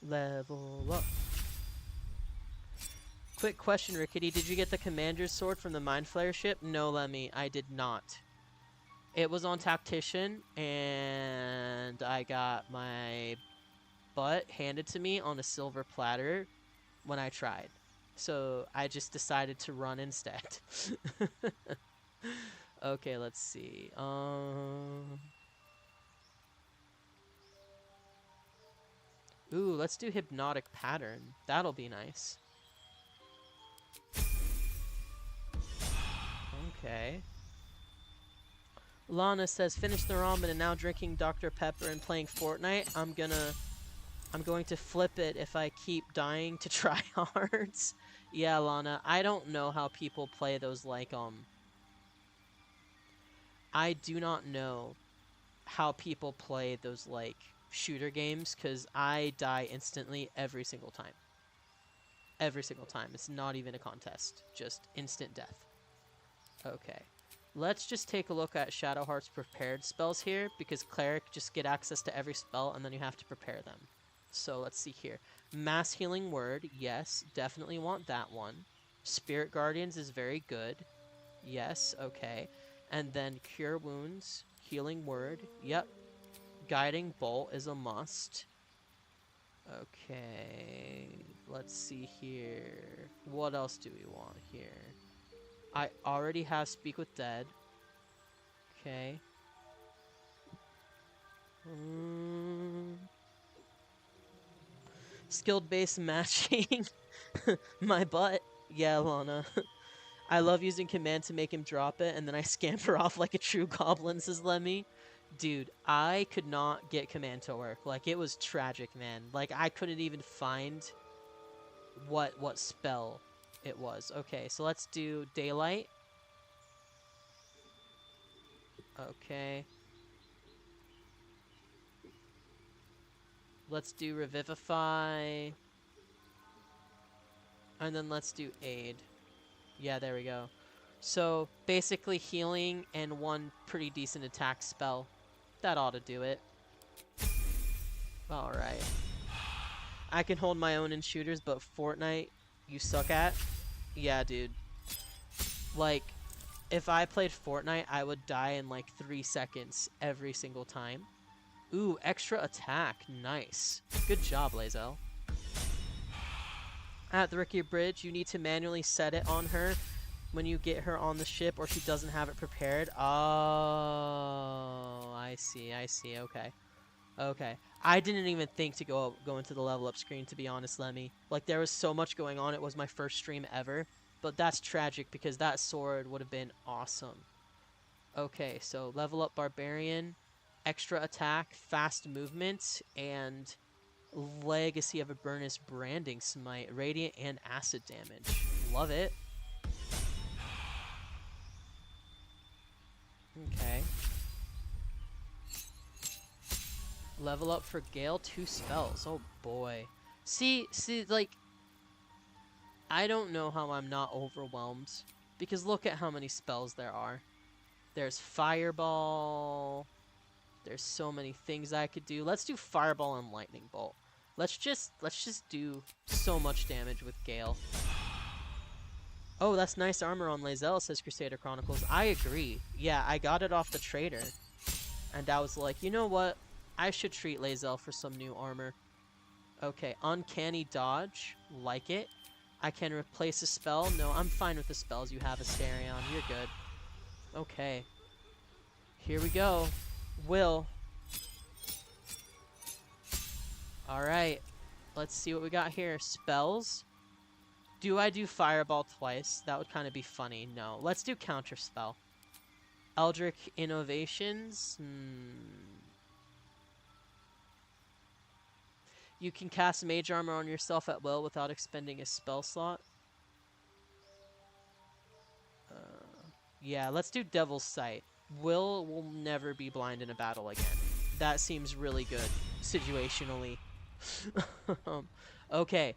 S1: Level up. Quick question, Rickety. Did you get the Commander's Sword from the Mind Flayer ship? No, Lemmy. I did not. It was on Tactician, and I got my butt handed to me on a silver platter when I tried. So I just decided to run instead. Okay, let's see. Ooh, let's do Hypnotic Pattern. That'll be nice. Okay. Lana says, finish the ramen and now drinking Dr. Pepper and playing Fortnite. I'm going to flip it if I keep dying to try hards. Yeah, Lana, I don't know how people play those, like, I do not know how people play those, like, shooter games, because I die instantly every single time. Every single time. It's not even a contest. Just instant death. Okay. Let's just take a look at Shadowheart's prepared spells here, because Cleric just get access to every spell, and then you have to prepare them. So let's see here. Mass Healing Word, yes, definitely want that one. Spirit Guardians is very good. Yes, okay. And then Cure Wounds, Healing Word, yep. Guiding Bolt is a must. Okay, let's see here. What else do we want here? I already have Speak with Dead. Okay. Skill-based matching. My butt. Yeah, Lana. I love using command to make him drop it, and then I scamper off like a true goblin, says Lemmy. Dude, I could not get command to work. Like, it was tragic, man. Like, I couldn't even find what spell it was. Okay, so let's do Daylight. Okay. Let's do Revivify. And then let's do Aid. Yeah, there we go. So, basically healing and one pretty decent attack spell. That ought to do it. Alright. I can hold my own in shooters, but Fortnite, you suck at? Yeah, dude. Like, if I played Fortnite, I would die in like 3 seconds every single time. Ooh, extra attack. Nice. Good job, Lae'zel. At the TheRickityBridge, you need to manually set it on her when you get her on the ship or she doesn't have it prepared. Oh, I see, okay. Okay. I didn't even think to go into the level up screen, to be honest, Lemmy. Like, there was so much going on. It was my first stream ever. But that's tragic because that sword would have been awesome. Okay, so level up Barbarian. extra attack, fast movement, and Legacy of Avernus branding smite, radiant and acid damage. Love it. Okay. Level up for Gale, 2 spells. Oh boy. See, like, I don't know how I'm not overwhelmed. Because look at how many spells there are. There's Fireball. There's so many things I could do. Let's do Fireball and Lightning Bolt. Let's just do so much damage with Gale. Oh, that's nice armor on Lae'zel, says Crusader Chronicles. I agree. Yeah, I got it off the trader. And I was like, you know what? I should treat Lae'zel for some new armor. Okay, Uncanny Dodge. Like it. I can replace a spell. No, I'm fine with the spells you have, Asterion. You're good. Okay. Here we go. Will. Alright. Let's see what we got here. Spells. Do I do Fireball twice? That would kind of be funny. No. Let's do Counter Spell. Eldritch Innovations. You can cast Mage Armor on yourself at will without expending a spell slot. Yeah, let's do Devil's Sight. Will never be blind in a battle again. That seems really good, situationally. Okay,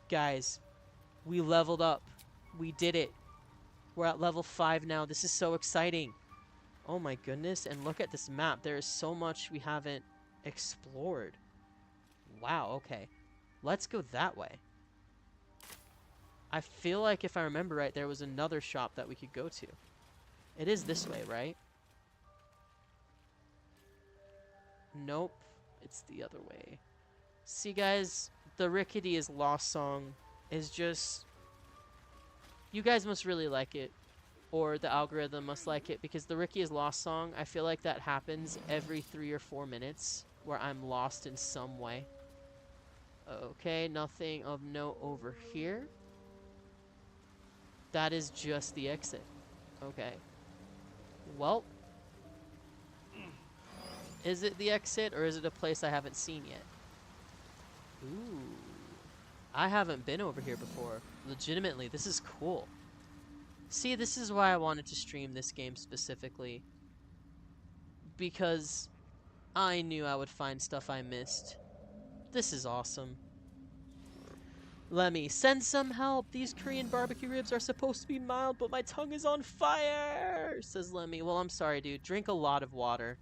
S1: guys. We leveled up. We did it. We're at level 5 now. This is so exciting. Oh my goodness. And look at this map. There is so much we haven't explored. Wow, okay. Let's go that way. I feel like if I remember right, there was another shop that we could go to. It is this way, right? Nope. It's the other way. See, guys, the Rickity's Lost Song is just... You guys must really like it. Or the algorithm must like it. Because the Rickity's Lost Song, I feel like that happens every 3 or 4 minutes. Where I'm lost in some way. Okay, nothing of note over here. That is just the exit. Okay. Well. Is it the exit or is it a place I haven't seen yet? Ooh. I haven't been over here before. Legitimately, this is cool. See, this is why I wanted to stream this game specifically. Because I knew I would find stuff I missed. This is awesome. Lemmy, send some help. These Korean barbecue ribs are supposed to be mild, but my tongue is on fire, says Lemmy. Well, I'm sorry, dude. Drink a lot of water.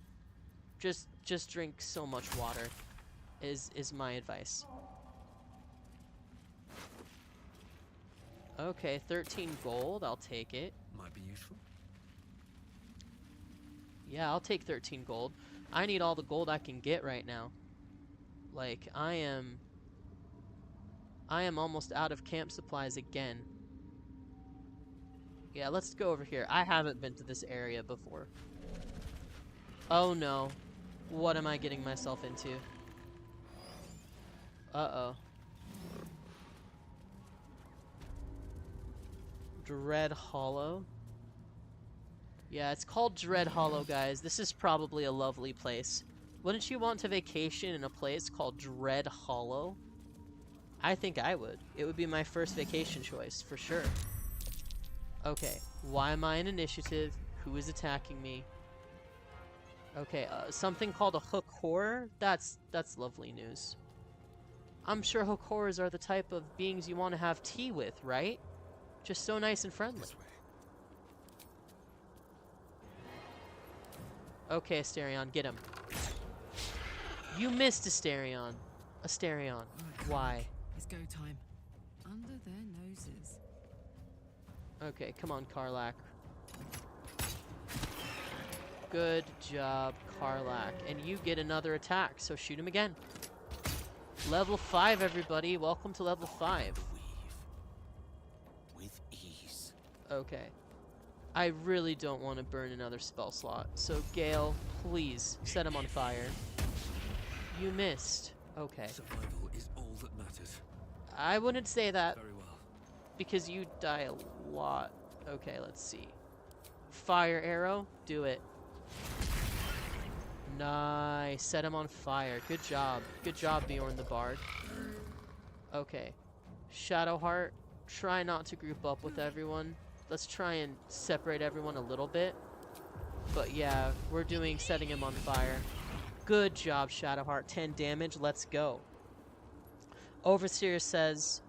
S1: Just drink so much water is my advice. Okay, 13 gold. I'll take it.
S8: Might be useful.
S1: Yeah, I'll take 13 gold. I need all the gold I can get right now. Like, I am almost out of camp supplies again. Yeah, let's go over here. I haven't been to this area before. Oh no. What am I getting myself into? Uh-oh. Dread Hollow. Yeah, it's called Dread Hollow, guys. This is probably a lovely place. Wouldn't you want to vacation in a place called Dread Hollow? I think I would. It would be my first vacation choice, for sure. Okay, why am I in initiative? Who is attacking me? Okay, something called a hook horror? That's lovely news. I'm sure hook horrors are the type of beings you want to have tea with, right? Just so nice and friendly. Okay, Asterion, get him. You missed Asterion. Asterion, why?
S9: It's go time. Under their noses.
S1: Okay, come on, Karlach. Good job, Karlach. And you get another attack, so shoot him again. Level 5, everybody. Welcome to level 5.
S10: With ease.
S1: Okay. I really don't want to burn another spell slot. So, Gale, please, set him on fire. You missed. Okay.
S8: Survival is all that matters.
S1: I wouldn't say that.
S8: Very well.
S1: Because you die a lot. Okay, let's see. Fire arrow. Do it. Nice. Set him on fire. Good job. Good job, Bjorn the Bard. Okay. Shadowheart, try not to group up with everyone. Let's try and separate everyone a little bit. But yeah, we're doing setting him on fire. Good job, Shadowheart. 10 damage. Let's go. Overseer says,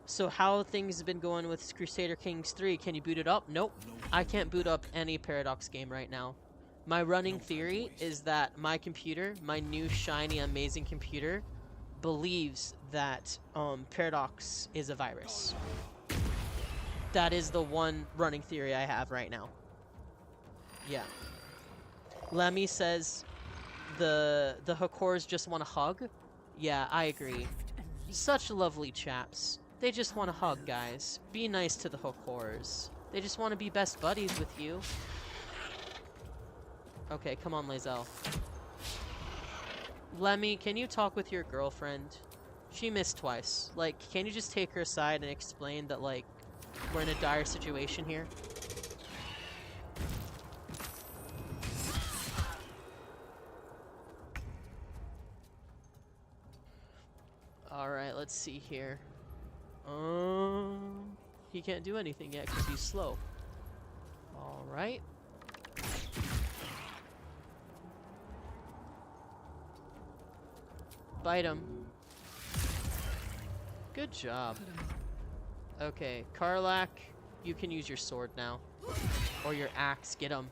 S1: so how things have been going with Crusader Kings 3? Can you boot it up? Nope. I can't boot up any Paradox game right now. My running theory is that my computer, my new shiny amazing computer, believes that Paradox is a virus. That is the one running theory I have right now. Yeah. Lemmy says the Hakors just want to hug. Yeah, I agree. Such lovely chaps. They just want to hug, guys. Be nice to the Hakors. They just want to be best buddies with you. Okay, come on, Lae'zel. Lemmy, can you talk with your girlfriend? She missed twice. Like, can you just take her aside and explain that, like, we're in a dire situation here? Alright, let's see here. He can't do anything yet because he's slow. Alright. Bite him. Good job. Okay, Karlak, you can use your sword now. Or your axe, get him.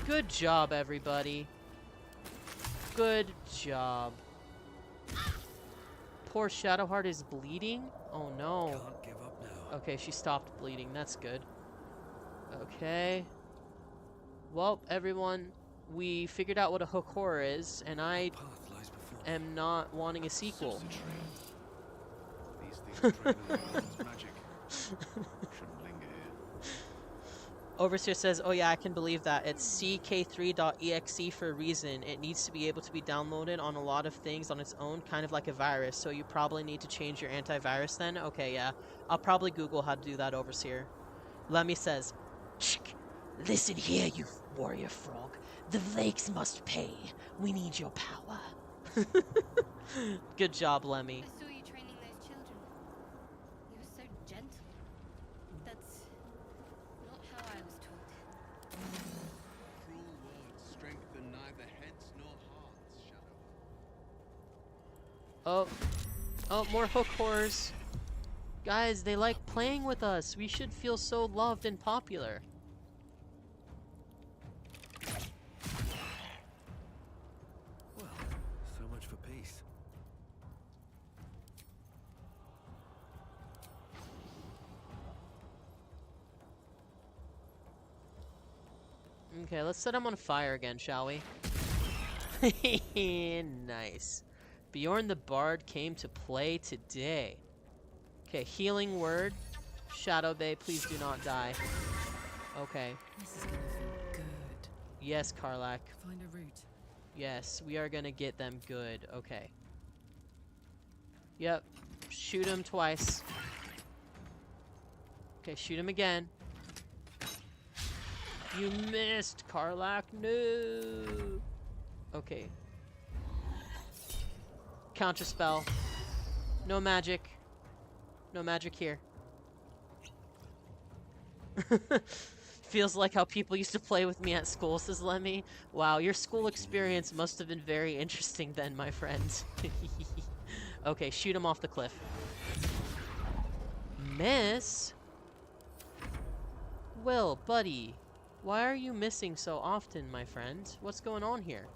S1: Good job, everybody. Good job. Poor Shadowheart is bleeding? Oh no.
S8: Can't give up now.
S1: Okay, she stopped bleeding. That's good. Okay. Well, everyone, we figured out what a Hakor is, and I
S8: Path lies before.
S1: am not wanting a sequel.
S7: These things train in the world's magic. Shouldn't linger here.
S1: Overseer says, oh yeah, I can believe that. It's CK3.exe for a reason. It needs to be able to be downloaded on a lot of things on its own, kind of like a virus. So you probably need to change your antivirus then? Okay, yeah. I'll probably Google how to do that, Overseer. Lemmy says, shh, listen here, you warrior frog. The Lakes must pay. We need your power. Good job, Lemmy.
S2: I saw you training those children. You were so gentle. That's not how I was taught.
S7: Cruel words strengthen neither heads nor hearts, Shadow.
S1: Oh, more Hakors. Guys, they like playing with us. We should feel so loved and popular.
S8: Well, so much for peace.
S1: Okay, let's set him on fire again, shall we? Nice. Bjorn the Bard came to play today. Okay, healing word. Shadow Bay, please do not die. Okay.
S9: This is gonna feel good.
S1: Yes, Karlak.
S9: Find a route.
S1: Yes, we are gonna get them good. Okay. Yep. Shoot him twice. Okay, shoot him again. You missed, Karlak. No. Okay. Counter spell. No magic. No magic here. Feels like how people used to play with me at school, says Lemmy. Wow, your school experience must have been very interesting then, my friend. Okay, shoot him off the cliff. Miss? Well, buddy, why are you missing so often, my friend? What's going on here?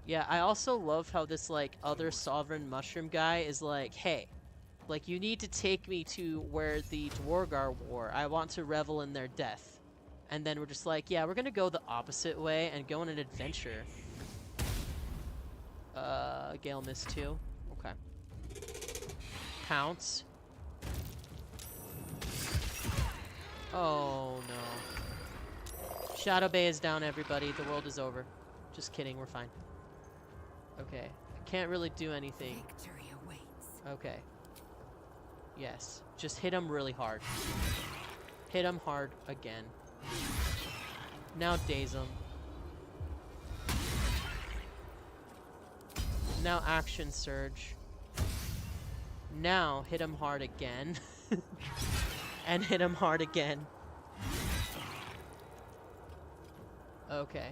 S1: Yeah, I also love how this, like, other sovereign mushroom guy is like, hey, like, you need to take me to where the Dwargar war. I want to revel in their death. And then we're just like, yeah, we're gonna go the opposite way and go on an adventure. Gale missed too. Okay. Pounce. Oh, no. Shadow Bay is down, everybody. The world is over. Just kidding, we're fine. Okay. Can't really do anything.
S9: Victory awaits.
S1: Okay. Yes. Just hit him really hard. Hit him hard again. Now daze him. Now action surge. Now hit him hard again. And hit him hard again. Okay.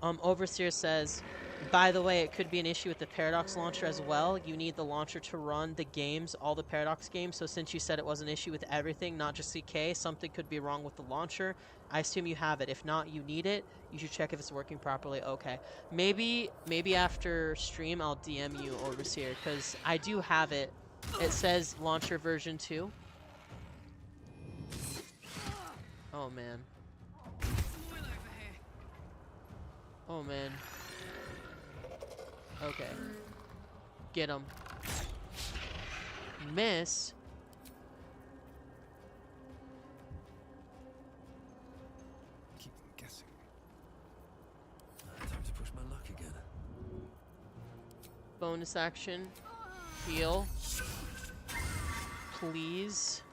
S1: Overseer says, by the way, it could be an issue with the Paradox launcher as well. You need the launcher to run the games, all the Paradox games. So since you said it was an issue with everything, not just CK, something could be wrong with the launcher. I assume you have it. If not, you need it. You should check if it's working properly. Okay. Maybe after stream, I'll DM you, Overseer, because I do have it. It says launcher version 2. Oh, man. Oh, man. Okay. Get him. Miss.
S8: Keep them guessing. Time to push my luck again.
S1: Bonus action. Heal. Please.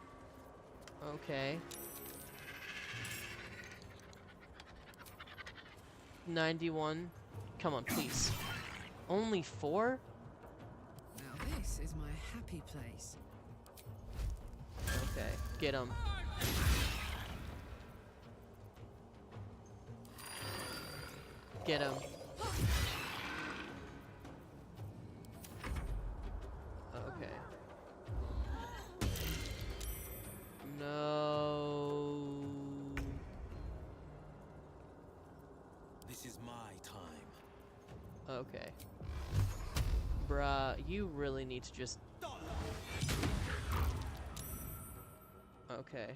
S1: Okay. 91. Come on, please. Only 4?
S9: Now this is my happy place.
S1: Okay, get him. Get him. Okay. No.
S8: This is my time.
S1: Okay. Bruh, you really need to just... Okay.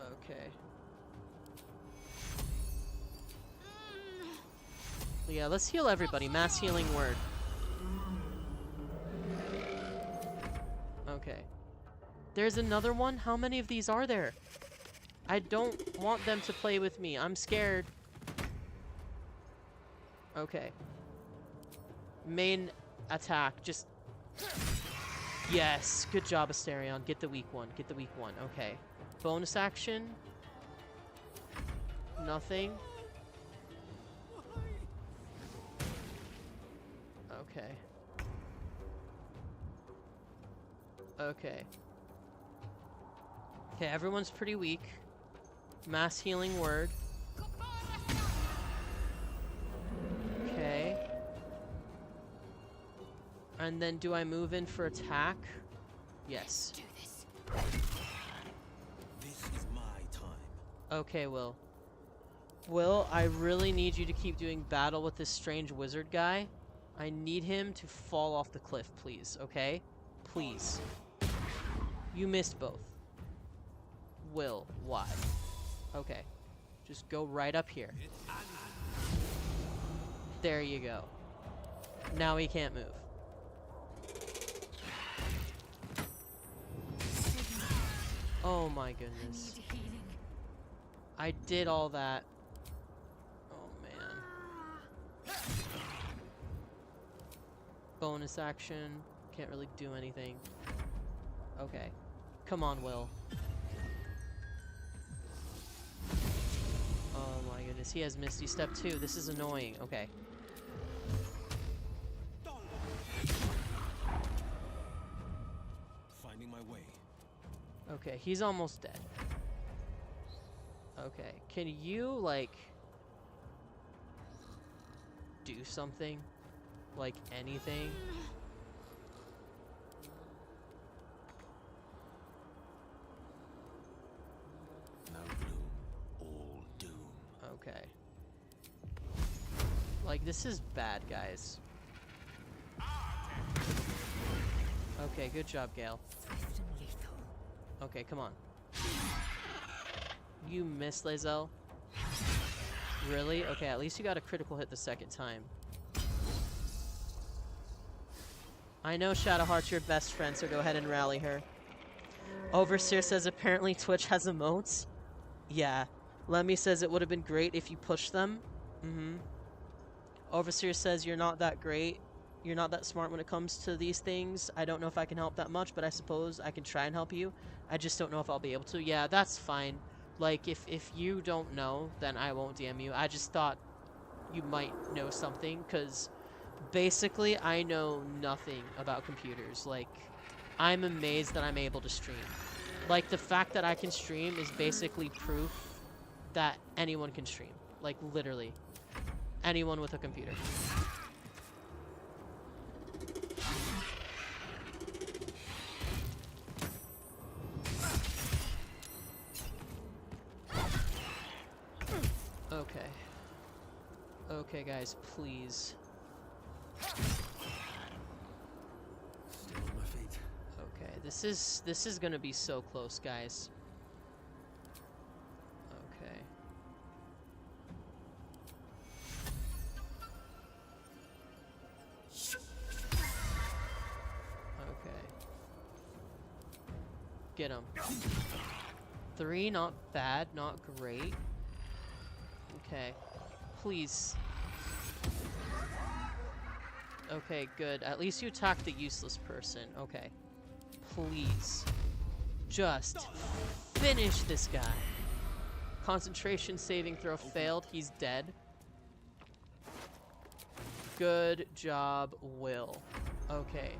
S1: Okay. Yeah, let's heal everybody. Mass healing word. Okay. There's another one? How many of these are there? I don't want them to play with me. I'm scared. Okay. Main attack. Just... Yes. Good job, Asterion. Get the weak one. Get the weak one. Okay. Bonus action. Nothing. Okay. Okay. Okay, everyone's pretty weak. Mass healing word. Okay. And then do I move in for attack? Yes.
S2: Do this.
S8: This is my time.
S1: Okay, Will. Will, I really need you to keep doing battle with this strange wizard guy. I need him to fall off the cliff, please, okay? Please. You missed both. Will, why? Okay. Just go right up here. There you go. Now he can't move. Oh my goodness.
S2: I need healing.
S1: I did all that. Oh man. Bonus action. Can't really do anything. Okay. Come on, Will. Oh my goodness. He has Misty Step too. This is annoying. Okay.
S8: Finding my way.
S1: Okay, he's almost dead. Okay. Can you, like... do something? Like, anything?
S8: No gloom, all doom.
S1: Okay. Like, this is bad, guys. Okay, good job, Gale.
S2: Swift and lethal.
S1: Okay, come on. You missed, Lae'zel? Really? Okay, at least you got a critical hit the second time. I know Shadowheart's your best friend, so go ahead and rally her. Overseer says apparently Twitch has emotes. Yeah. Lemmy says it would have been great if you pushed them. Overseer says you're not that great. You're not that smart when it comes to these things. I don't know if I can help that much, but I suppose I can try and help you. I just don't know if I'll be able to. Yeah, that's fine. Like, if you don't know, then I won't DM you. I just thought you might know something, because basically I know nothing about computers. Like, I'm amazed that I'm able to stream. Like, the fact that I can stream is basically proof that anyone can stream. Like, literally. Anyone with a computer. Okay. Okay, guys, please.
S7: Still on my feet.
S1: Okay, this is gonna be so close, guys. Okay. Okay. Get him. 3, not bad, not great. Okay. Please. Okay, good. At least you attacked the useless person. Okay. Please. Just finish this guy. Concentration saving throw failed. He's dead. Good job, Will. Okay.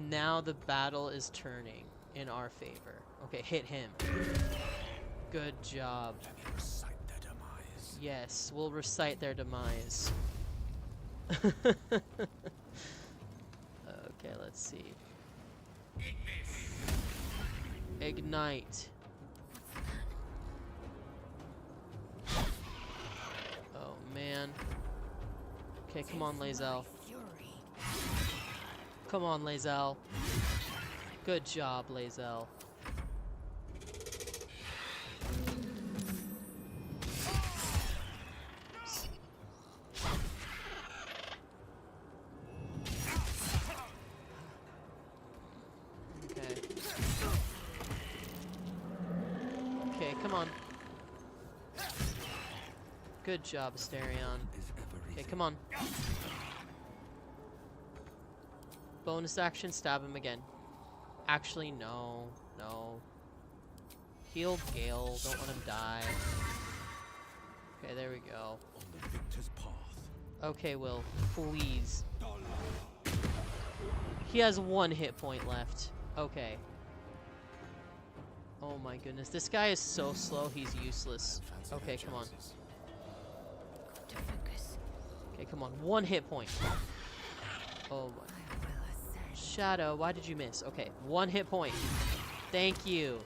S1: Now the battle is turning in our favor. Okay, hit him. Good job.
S7: Let me recite their demise.
S1: Yes, we'll recite their demise. Okay, let's see. Ignite. Oh, man. Okay, come on, Lae'zel. Come on, Lae'zel. Good job, Lae'zel. Okay, come on. Good job, Asterion. Okay, come on. Bonus action, stab him again. Actually, no. No. Heal Gale, don't let him die. Okay, there we go.
S7: On the victor's path.
S1: Okay, Will, please. He has 1 hit point left. Okay. Oh my goodness, this guy is so slow, he's useless. Okay, come on. Okay, come on, 1 hit point. Oh my. Shadow, why did you miss? Okay, 1 hit point. Thank you.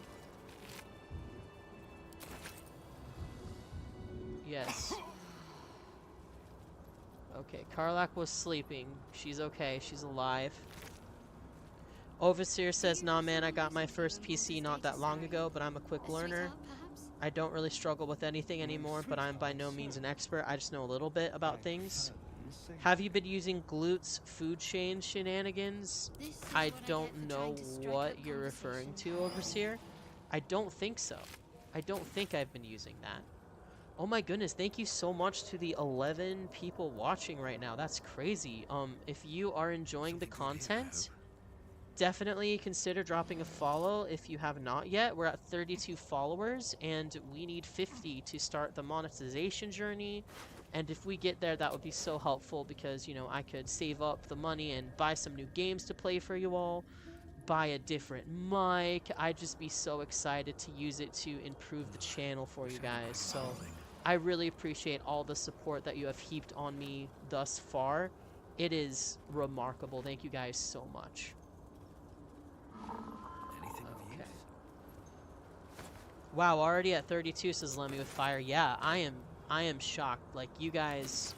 S1: Yes. Okay, Karlach was sleeping. She's okay, she's alive. Overseer says, nah man, I got my first PC not that long ago, but I'm a quick learner. I don't really struggle with anything anymore, but I'm by no means an expert. I just know a little bit about things. Have you been using Gloot's food chain shenanigans? I don't know what you're referring to, Overseer. I don't think so. I don't think I've been using that. Oh my goodness, thank you so much to the 11 people watching right now. That's crazy. If you are enjoying the content, definitely consider dropping a follow if you have not yet. We're at 32 followers, and we need 50 to start the monetization journey. And if we get there, that would be so helpful because, you know, I could save up the money and buy some new games to play for you all, buy a different mic. I'd just be so excited to use it to improve the channel for you guys. So I really appreciate all the support that you have heaped on me thus far. It is remarkable. Thank you guys so much.
S7: Anything of use?
S1: Wow, already at 32, says Lemmy with fire. Yeah, I am shocked. Like, you guys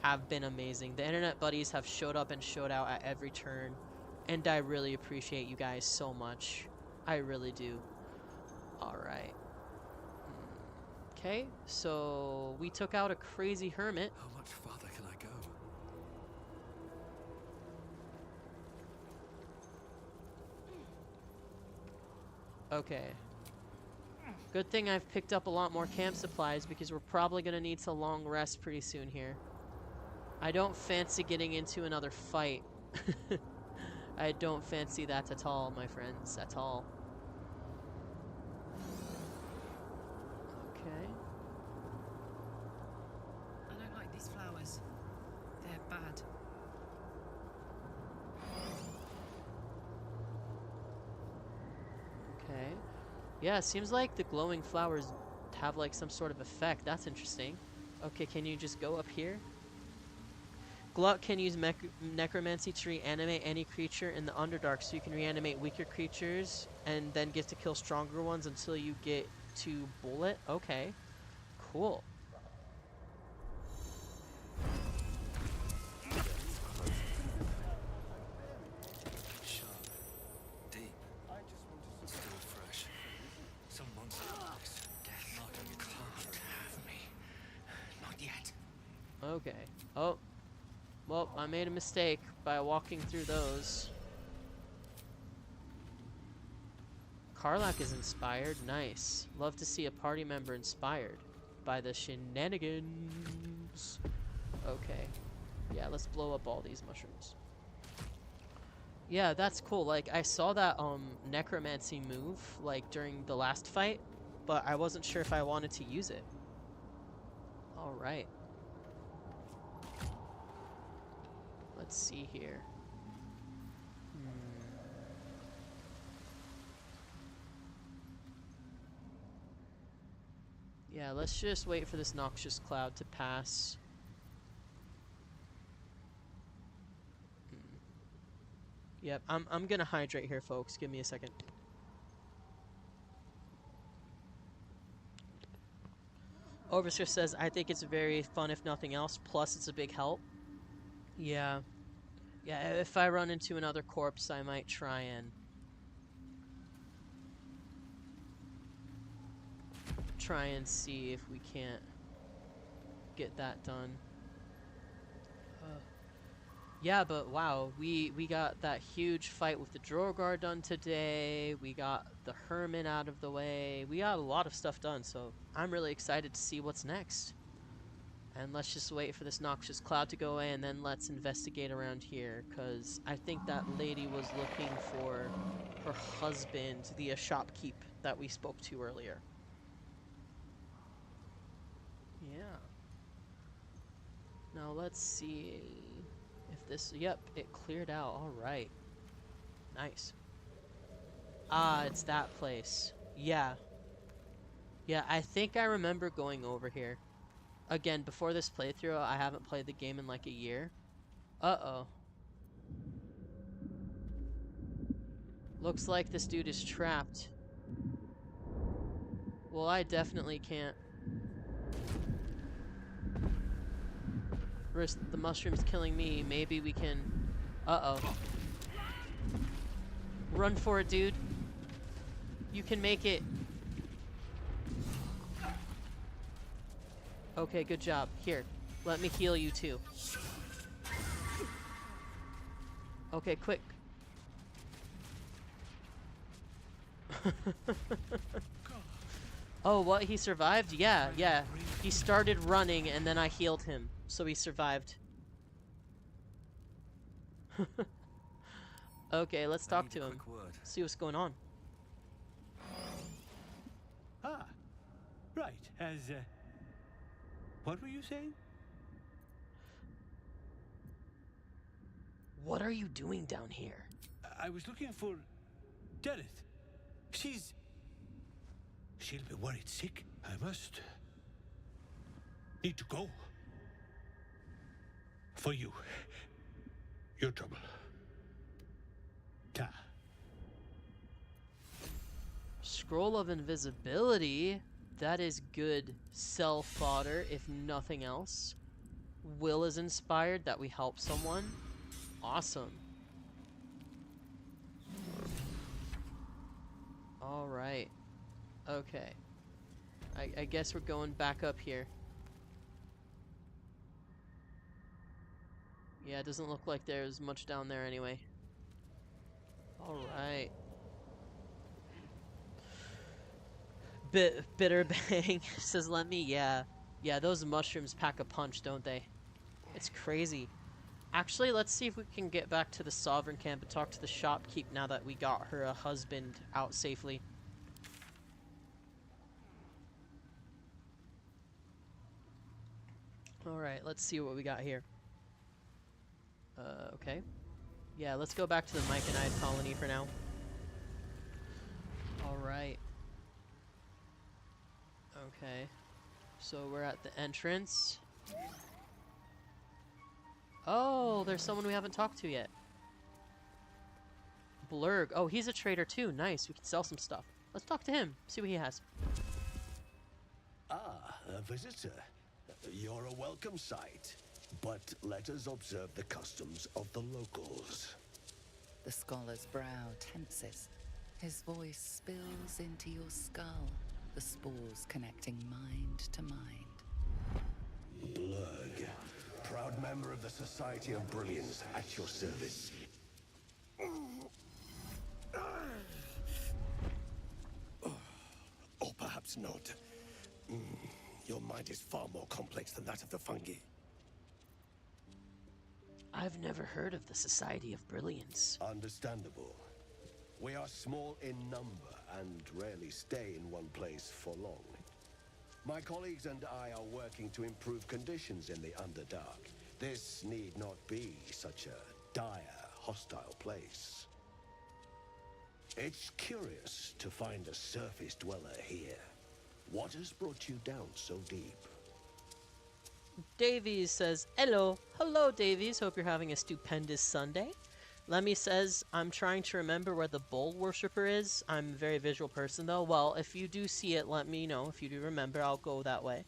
S1: have been amazing. The internet buddies have showed up and showed out at every turn, and I really appreciate you guys so much. I really do. Alright. Okay, so we took out a crazy hermit.
S7: How much farther can I go?
S1: Okay. Good thing I've picked up a lot more camp supplies because we're probably going to need a long rest pretty soon here. I don't fancy getting into another fight. I don't fancy that at all, my friends, at all. Yeah, it seems like the glowing flowers have like some sort of effect. That's interesting. Okay, can you just go up here? Glut can use necromancy to reanimate any creature in the Underdark, so you can reanimate weaker creatures and then get to kill stronger ones until you get to bullet. Okay, cool.
S8: Sharp, deep, still fresh. Some monster box. Death can't have me. Not yet.
S1: Okay. Oh. Well, I made a mistake by walking through those. Karlach is inspired. Nice. Love to see a party member inspired by the shenanigans. Okay. Yeah, let's blow up all these mushrooms. Yeah, that's cool. Like, I saw that necromancy move, like, during the last fight, but I wasn't sure if I wanted to use it. Alright. Let's see here. Yeah, let's just wait for this noxious cloud to pass. Yep, I'm gonna hydrate here, folks. Give me a second. Overseer says, I think it's very fun if nothing else, plus it's a big help. Yeah. Yeah, if I run into another corpse, I might try and see if we can't get that done. Yeah, but wow, we got that huge fight with the Drogar done today. We got the Hermit out of the way. We got a lot of stuff done, so I'm really excited to see what's next. And let's just wait for this noxious cloud to go away, and then let's investigate around here, because I think that lady was looking for her husband, the shopkeep that we spoke to earlier. Yeah. Now let's see if this... Yep, it cleared out. Alright. Nice. Ah, it's that place. Yeah. Yeah, I think I remember going over here. Again, before this playthrough, I haven't played the game in like a year. Uh-oh. Looks like this dude is trapped. Well, I definitely can't risk the mushrooms killing me. Maybe we can... Uh-oh. Run for it, dude. You can make it. Okay, good job. Here, let me heal you too. Okay, quick. Oh, what? He survived? Yeah, yeah. He started running and then I healed him, so he survived. Okay, let's talk to him. See what's going on.
S10: Ah, right. What were you saying?
S1: What are you doing down here?
S10: I was looking for Dereth. She'll be worried sick. I must need to go. For you. Your trouble. Ta.
S1: Scroll of invisibility. That is good cell fodder, if nothing else. Will is inspired that we help someone. Awesome. Alright. Okay. I guess we're going back up here. Yeah, it doesn't look like there's much down there anyway. Alright. Bitter Bang says, let me, yeah, those mushrooms pack a punch, don't they? It's crazy. Actually, let's see if we can get back to the Sovereign camp and talk to the shopkeep now that we got her husband out safely. Alright, let's see what we got here. Okay. Yeah, let's go back to the Myconide colony for now. Alright. Okay. So we're at the entrance. Oh, there's someone we haven't talked to yet. Blurg. Oh, he's a trader too. Nice. We can sell some stuff. Let's talk to him. See what he has.
S10: Ah, a visitor. You're a welcome sight. But let us observe the customs of the locals.
S6: The scholar's brow tenses. His voice spills into your skull, the spores connecting mind to mind.
S10: Blurg, proud member of the Society of Brilliance, at your service. Or perhaps not. Your mind is far more complex than that of the fungi.
S1: I've never heard of the Society of Brilliance.
S10: Understandable. We are small in number and rarely stay in one place for long. My colleagues and I are working to improve conditions in the Underdark. This need not be such a dire, hostile place. It's curious to find a surface dweller here. What has brought you down so deep?
S1: Davies says, hello. Hello, Davies. Hope you're having a stupendous Sunday. Lemmy says, I'm trying to remember where the bull worshiper is. I'm a very visual person, though. Well, if you do see it, let me know. If you do remember, I'll go that way.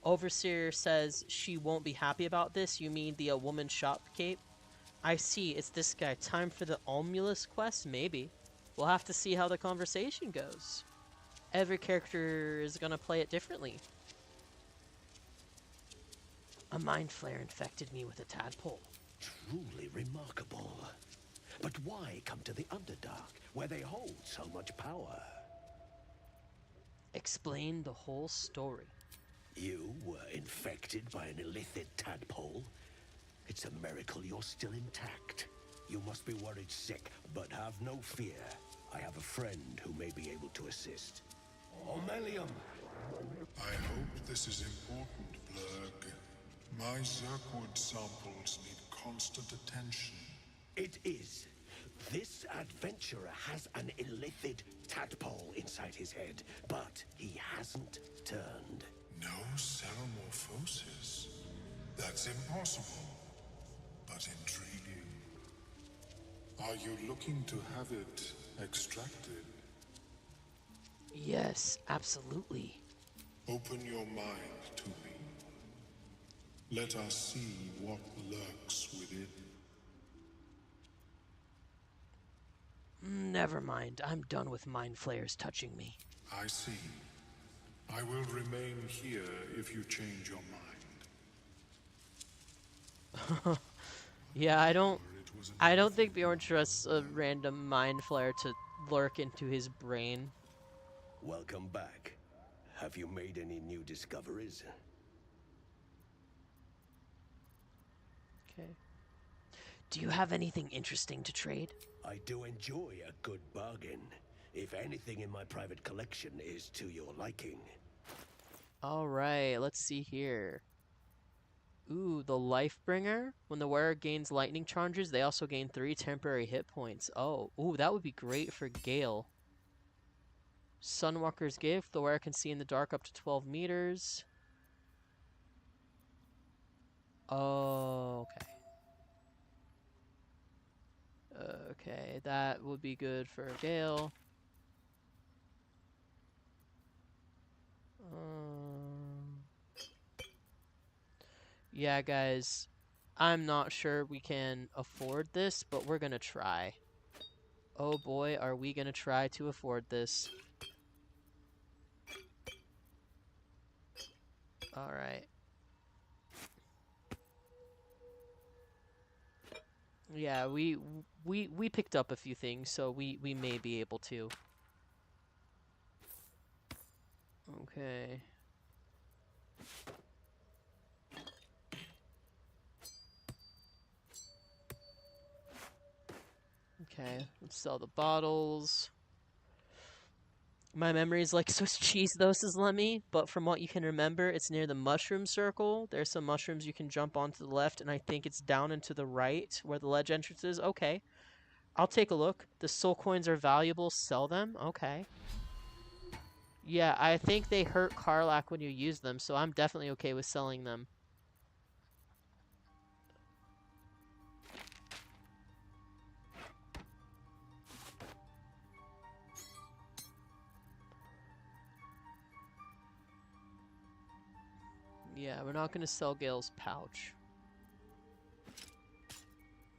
S1: Overseer says she won't be happy about this. You mean the woman shop cape? I see. It's this guy. Time for the Omulus quest? Maybe. We'll have to see how the conversation goes. Every character is going to play it differently. A mind flare infected me with a tadpole.
S10: Truly remarkable. But why come to the Underdark, where they hold so much power?
S1: Explain the whole story.
S10: You were infected by an illithid tadpole? It's a miracle you're still intact. You must be worried sick, but have no fear. I have a friend who may be able to assist. Omelium!
S3: I hope this is important, Blurg. My Zirkwood samples need constant attention.
S10: It is. This adventurer has an illithid tadpole inside his head, but he hasn't turned.
S3: No ceremorphosis. That's impossible, but intriguing. Are you looking to have it extracted?
S1: Yes, absolutely.
S3: Open your mind to me. Let us see what lurks within.
S1: Never mind. I'm done with mind flares touching me.
S3: I see. I will remain here if you change your mind.
S1: Yeah, I don't think Bjorn trusts a random mind flare to lurk into his brain.
S10: Welcome back. Have you made any new discoveries?
S1: Okay. Do you have anything interesting to trade?
S10: I do enjoy a good bargain. If anything in my private collection is to your liking.
S1: Alright, let's see here. Ooh, the Lifebringer. When the wearer gains lightning charges, they also gain 3 temporary hit points. Oh, ooh, that would be great for Gale. Sunwalker's Gift. The wearer can see in the dark up to 12 meters. Oh, okay. Okay, that would be good for Gale. Yeah, guys, I'm not sure we can afford this, but we're gonna try. Oh boy, are we gonna try to afford this. Alright. Yeah, we picked up a few things, so we may be able to. Okay. Okay, let's sell the bottles. My memory is like Swiss cheese though, says Lemmy, but from what you can remember, it's near the mushroom circle. There's some mushrooms you can jump onto the left, and I think it's down and to the right where the ledge entrance is. Okay. I'll take a look. The soul coins are valuable. Sell them. Okay. Yeah, I think they hurt Karlach when you use them, so I'm definitely okay with selling them. Yeah, we're not going to sell Gale's pouch.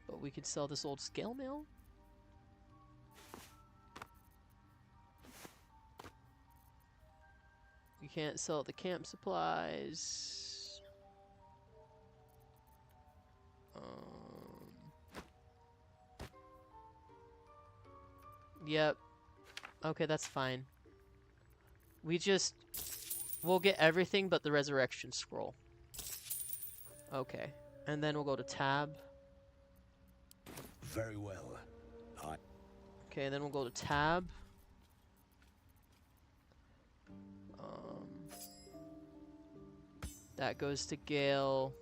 S1: But we could sell this old scale mail. You can't sell the camp supplies. Yep. Okay, that's fine. We'll get everything but the resurrection scroll. Okay. And then we'll go to tab.
S10: Very well.
S1: Okay, then we'll go to tab. That goes to Gale.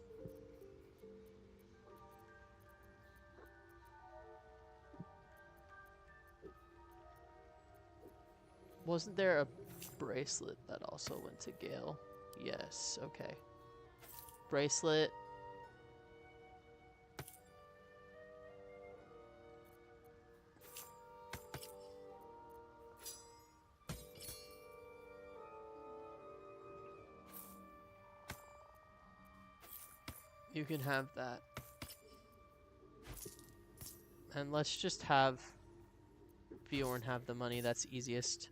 S1: Wasn't there a bracelet that also went to Gale? Yes, okay. Bracelet. You can have that. And let's just have Bjorn have the money, that's easiest.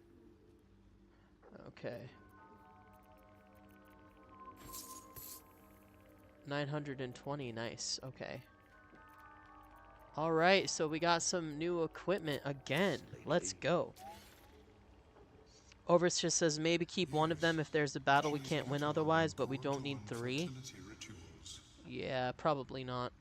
S1: Okay. 920, nice, okay. Alright, so we got some new equipment again. Let's go. Overseer says maybe keep one of them if there's a battle we can't win otherwise, but we don't need 3. Yeah, probably not.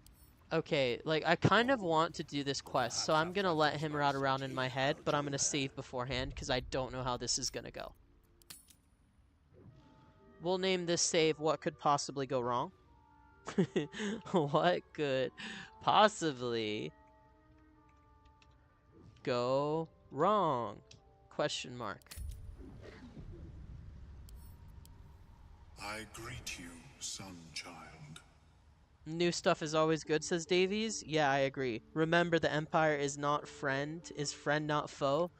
S1: Okay, like, I kind of want to do this quest, so I'm gonna let him route around in my head, but I'm gonna save beforehand, because I don't know how this is gonna go. We'll name this save What Could Possibly Go Wrong. What could possibly go wrong? Question mark.
S3: I greet you, son child.
S1: New stuff is always good, says Davies. Yeah, I agree. Remember, the Empire is not friend, is friend, not foe.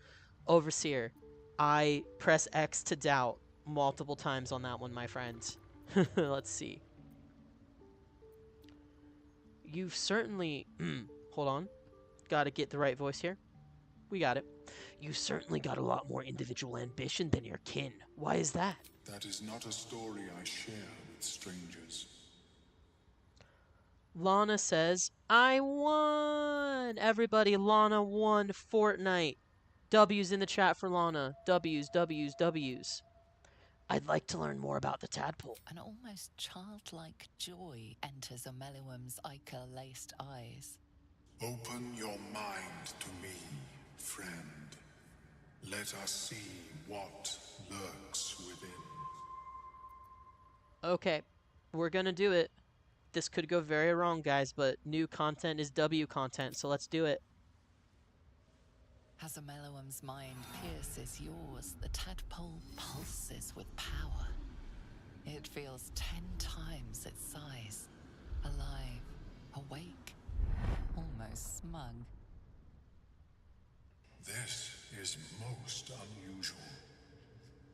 S1: Overseer, I press X to doubt multiple times on that one, my friends. Let's see. You've certainly... Hold on. Gotta get the right voice here. We got it. You certainly got a lot more individual ambition than your kin. Why is that?
S3: That is not a story I share with strangers.
S1: Lana says, I won! Everybody, Lana won Fortnite. W's in the chat for Lana. W's, W's, W's. I'd like to learn more about the tadpole.
S6: An almost childlike joy enters Ameluum's ichor-laced eyes.
S3: Open your mind to me, friend. Let us see what lurks within.
S1: Okay, we're gonna do it. This could go very wrong, guys, but new content is W content, so let's do it.
S6: As Ameluum's mind pierces yours, the tadpole pulses with power. It feels 10 times its size. Alive, awake, almost smug.
S3: This is most unusual.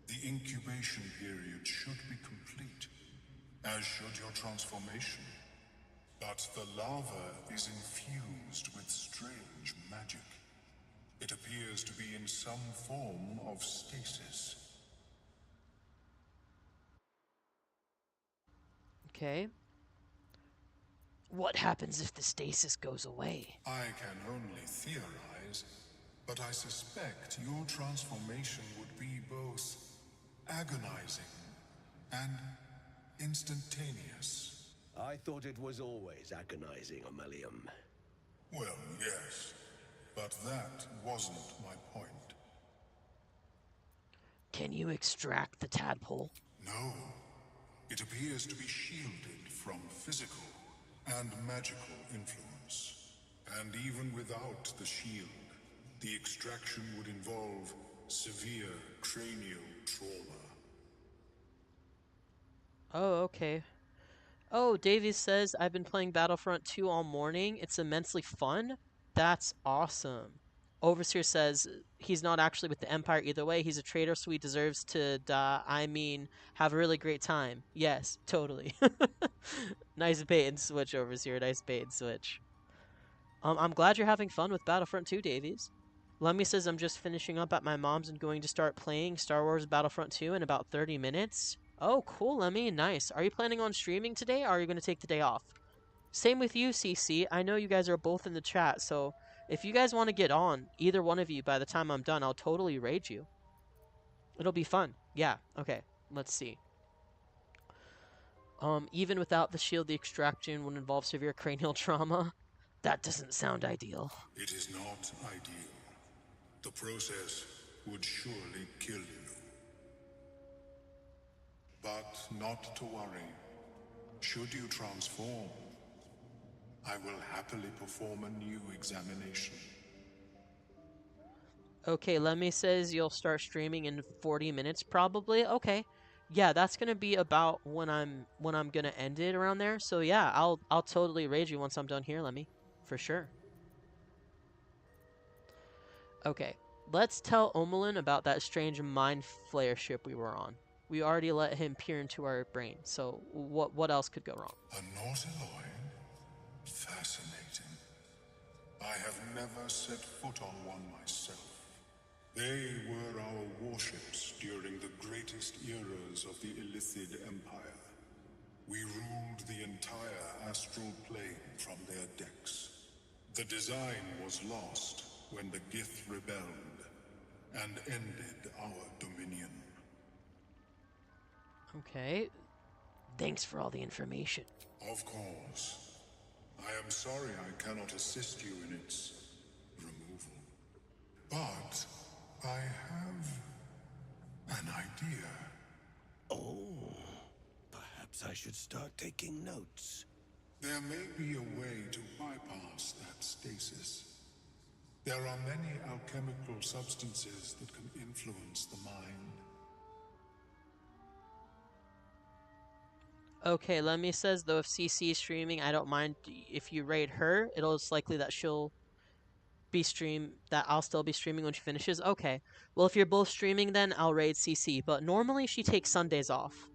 S3: The incubation period should be complete, as should your transformation. But the larva is infused with strange magic. It appears to be in some form of stasis.
S1: Okay. What happens if the stasis goes away?
S3: I can only theorize, but I suspect your transformation would be both agonizing and instantaneous.
S10: I thought it was always agonizing, Ameluum.
S3: Well, yes, but that wasn't my point.
S1: Can you extract the tadpole?
S3: No, it appears to be shielded from physical and magical influence. And even without the shield, the extraction would involve severe cranial trauma.
S1: Oh, okay. Oh, Davies says, I've been playing Battlefront 2 all morning. It's immensely fun. That's awesome. Overseer says he's not actually with the Empire either way. He's a traitor, so he deserves to die. I mean, have a really great time. Yes, totally. Nice bait and switch, Overseer. Nice bait and switch. I'm glad you're having fun with Battlefront 2, Davies. Lemmy says, I'm just finishing up at my mom's and going to start playing Star Wars Battlefront 2 in about 30 minutes. Oh, cool, Lemmy. Nice. Are you planning on streaming today, or are you going to take the day off? Same with you, CC. I know you guys are both in the chat, so if you guys want to get on, either one of you, by the time I'm done, I'll totally raid you. It'll be fun. Yeah, okay. Let's see. Even without the shield, the extraction would involve severe cranial trauma. That doesn't sound ideal.
S3: It is not ideal. The process would surely kill you. But not to worry. Should you transform, I will happily perform a new examination.
S1: Okay, Lemmy says you'll start streaming in 40 minutes probably. Okay. Yeah, that's gonna be about when I'm gonna end it around there. So yeah, I'll totally raid you once I'm done here, Lemmy. For sure. Okay. Let's tell Omelin about that strange mind flayer ship we were on. We already let him peer into our brain, so what else could go wrong?
S3: A Nautiloid? Fascinating. I have never set foot on one myself. They were our warships during the greatest eras of the Illithid Empire. We ruled the entire astral plane from their decks. The design was lost when the Gith rebelled and ended our dominion.
S1: Okay. Thanks for all the information.
S3: Of course. I am sorry I cannot assist you in its removal. But I have an idea.
S10: Oh, perhaps I should start taking notes.
S3: There may be a way to bypass that stasis. There are many alchemical substances that can influence the mind.
S1: Okay, Lemmy says, though if CC is streaming, I don't mind if you raid her. It's likely that I'll still be streaming when she finishes. Okay. Well, if you're both streaming then, I'll raid CC. But normally she takes Sundays off.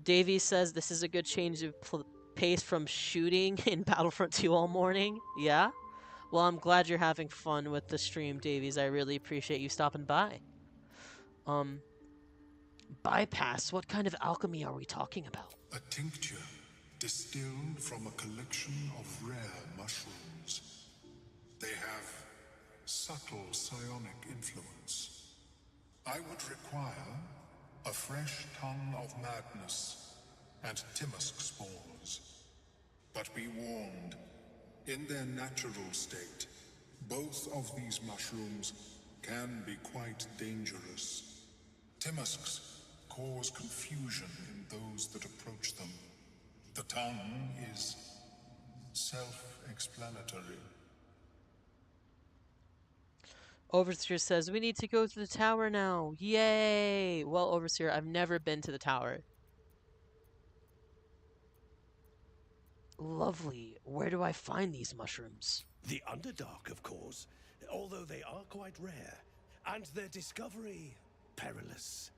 S1: Davey says this is a good change of pace from shooting in Battlefront 2 all morning. Yeah? Well, I'm glad you're having fun with the stream, Davies. I really appreciate you stopping by. Bypass? What kind of alchemy are we talking about?
S3: A tincture distilled from a collection of rare mushrooms. They have subtle psionic influence. I would require a fresh tongue of madness and Timusk spores. But be warned, in their natural state, both of these mushrooms can be quite dangerous. Timusks cause confusion in those that approach them. The tongue is self-explanatory.
S1: Overseer says, we need to go to the tower now. Yay! Well, Overseer, I've never been to the tower. Lovely. Where do I find these mushrooms?
S10: The Underdark, of course, although they are quite rare, and their discovery perilous.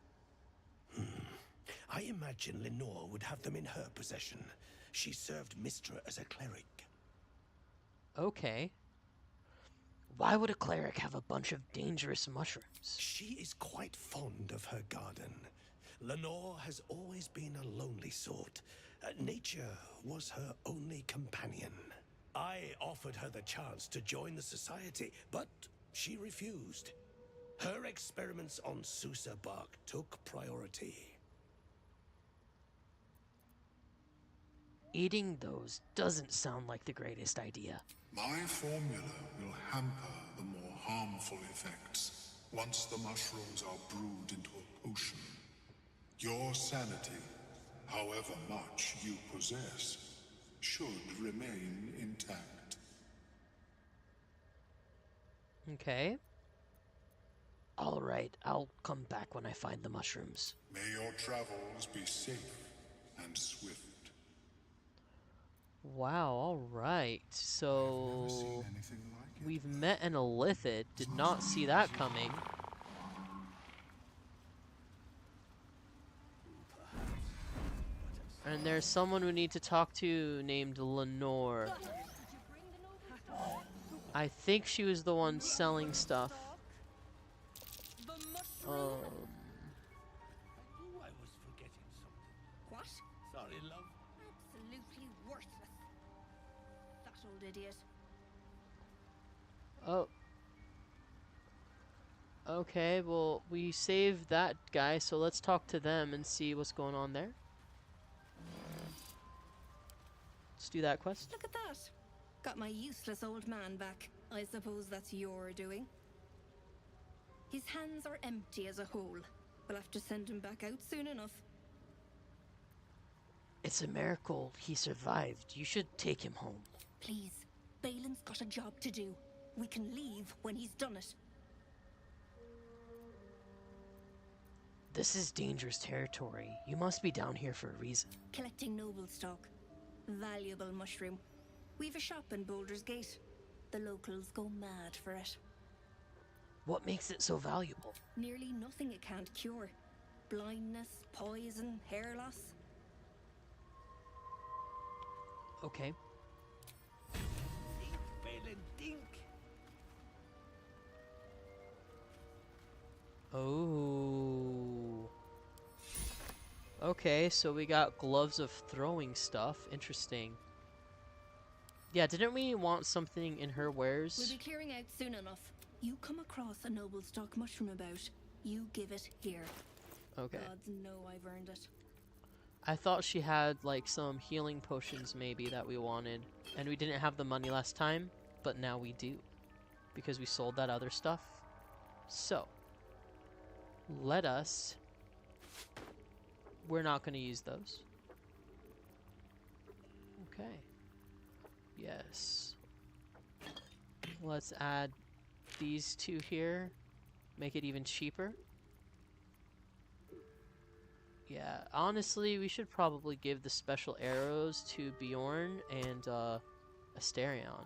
S10: I imagine Lenore would have them in her possession. She served Mistra as a cleric.
S1: Okay. Why would a cleric have a bunch of dangerous mushrooms?
S10: She is quite fond of her garden. Lenore has always been a lonely sort. Nature was her only companion. I offered her the chance to join the society, but she refused. Her experiments on Susa bark took priority.
S1: Eating those doesn't sound like the greatest idea.
S3: My formula will hamper the more harmful effects once the mushrooms are brewed into a potion. Your sanity, however much you possess, should remain intact.
S1: Okay. All right, I'll come back when I find the mushrooms.
S3: May your travels be safe and swift.
S1: Wow, all right. So we've met an illithid. Did not see that coming. And there's someone we need to talk to named Lenore. I think she was the one selling stuff.
S11: I was forgetting something.
S2: What?
S11: Sorry, love.
S2: Absolutely worthless. That old idiot.
S1: Oh. Okay, well, we saved that guy, so let's talk to them and see what's going on there. Let's do that quest.
S2: Look at that. Got my useless old man back. I suppose that's your doing. His hands are empty as a whole. We'll have to send him back out soon enough.
S1: It's a miracle he survived. You should take him home.
S2: Please, Balin's got a job to do. We can leave when he's done it.
S1: This is dangerous territory. You must be down here for a reason.
S2: Collecting noble stock. Valuable mushroom. We've a shop in Baldur's Gate. The locals go mad for it.
S1: What makes it so valuable?
S2: Nearly nothing it can't cure. Blindness, poison, hair loss.
S1: Okay.
S11: Think, Balin, think.
S1: Oh. Okay, so we got gloves of throwing stuff. Interesting. Yeah, didn't we want something in her wares?
S2: We'll be clearing out soon enough. You come across a noble stock mushroom about. You give it here.
S1: Okay.
S2: Gods know I've earned it.
S1: I thought she had like some healing potions maybe that we wanted. And we didn't have the money last time, but now we do. Because we sold that other stuff. So. Let us... We're not going to use those. Okay. Yes. Let's add these two here. Make it even cheaper. Yeah, honestly, we should probably give the special arrows to Bjorn and Asterion.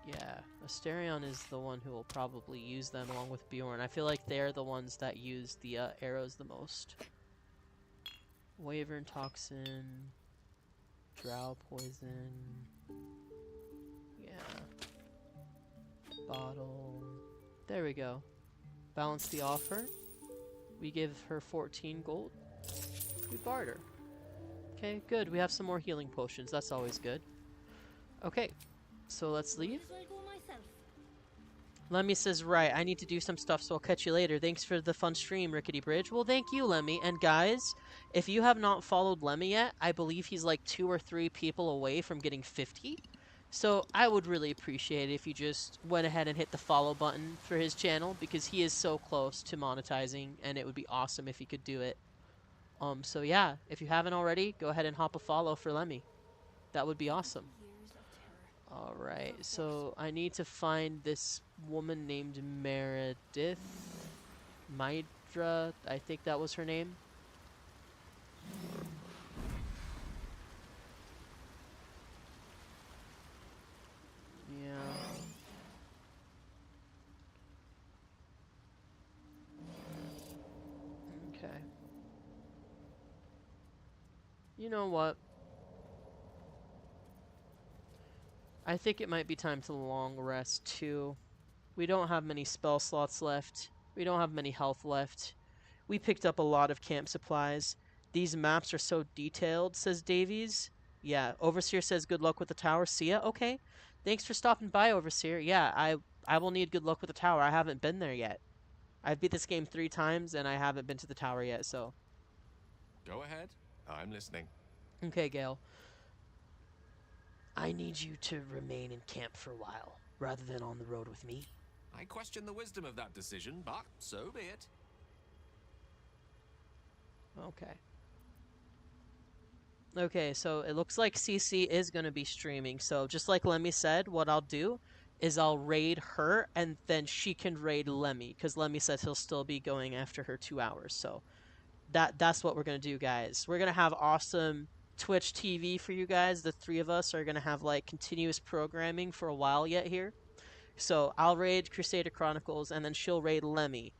S1: Yeah, Asterion is the one who will probably use them along with Bjorn. I feel like they're the ones that use the arrows the most. Wyvern Toxin, Drow Poison, yeah, Bottle, there we go. Balance the offer, we give her 14 gold, we barter. Okay, good, we have some more healing potions, that's always good. Okay, so let's leave. Lemmy says, right, I need to do some stuff, so I'll catch you later. Thanks for the fun stream, RickityBridge. Well, thank you, Lemmy. And guys, if you have not followed Lemmy yet, I believe he's like 2 or 3 people away from getting 50. So I would really appreciate it if you just went ahead and hit the follow button for his channel, because he is so close to monetizing, and it would be awesome if he could do it. So yeah, if you haven't already, go ahead and hop a follow for Lemmy. That would be awesome. Alright, so I need to find this woman named Meredith. Mydra, I think that was her name. Yeah. Okay. You know what? I think it might be time to long rest too. We don't have many spell slots left. We don't have many health left. We picked up a lot of camp supplies. These maps are so detailed, says Davies. Yeah, Overseer says good luck with the tower. See ya? Okay. Thanks for stopping by, Overseer. Yeah, I will need good luck with the tower. I haven't been there yet. I've beat this game 3 times and I haven't been to the tower yet, so.
S12: Go ahead. I'm listening.
S1: Okay, Gale. I need you to remain in camp for a while, rather than on the road with me.
S12: I question the wisdom of that decision, but so be it.
S1: Okay. Okay, so it looks like CC is going to be streaming, so just like Lemmy said, what I'll do is I'll raid her, and then she can raid Lemmy, because Lemmy says he'll still be going after her 2 hours. So that's what we're gonna do, guys. We're gonna have awesome Twitch TV for you guys. The three of us are gonna have like continuous programming for a while yet here. So I'll raid Crusader Chronicles, and then she'll raid Lemmy.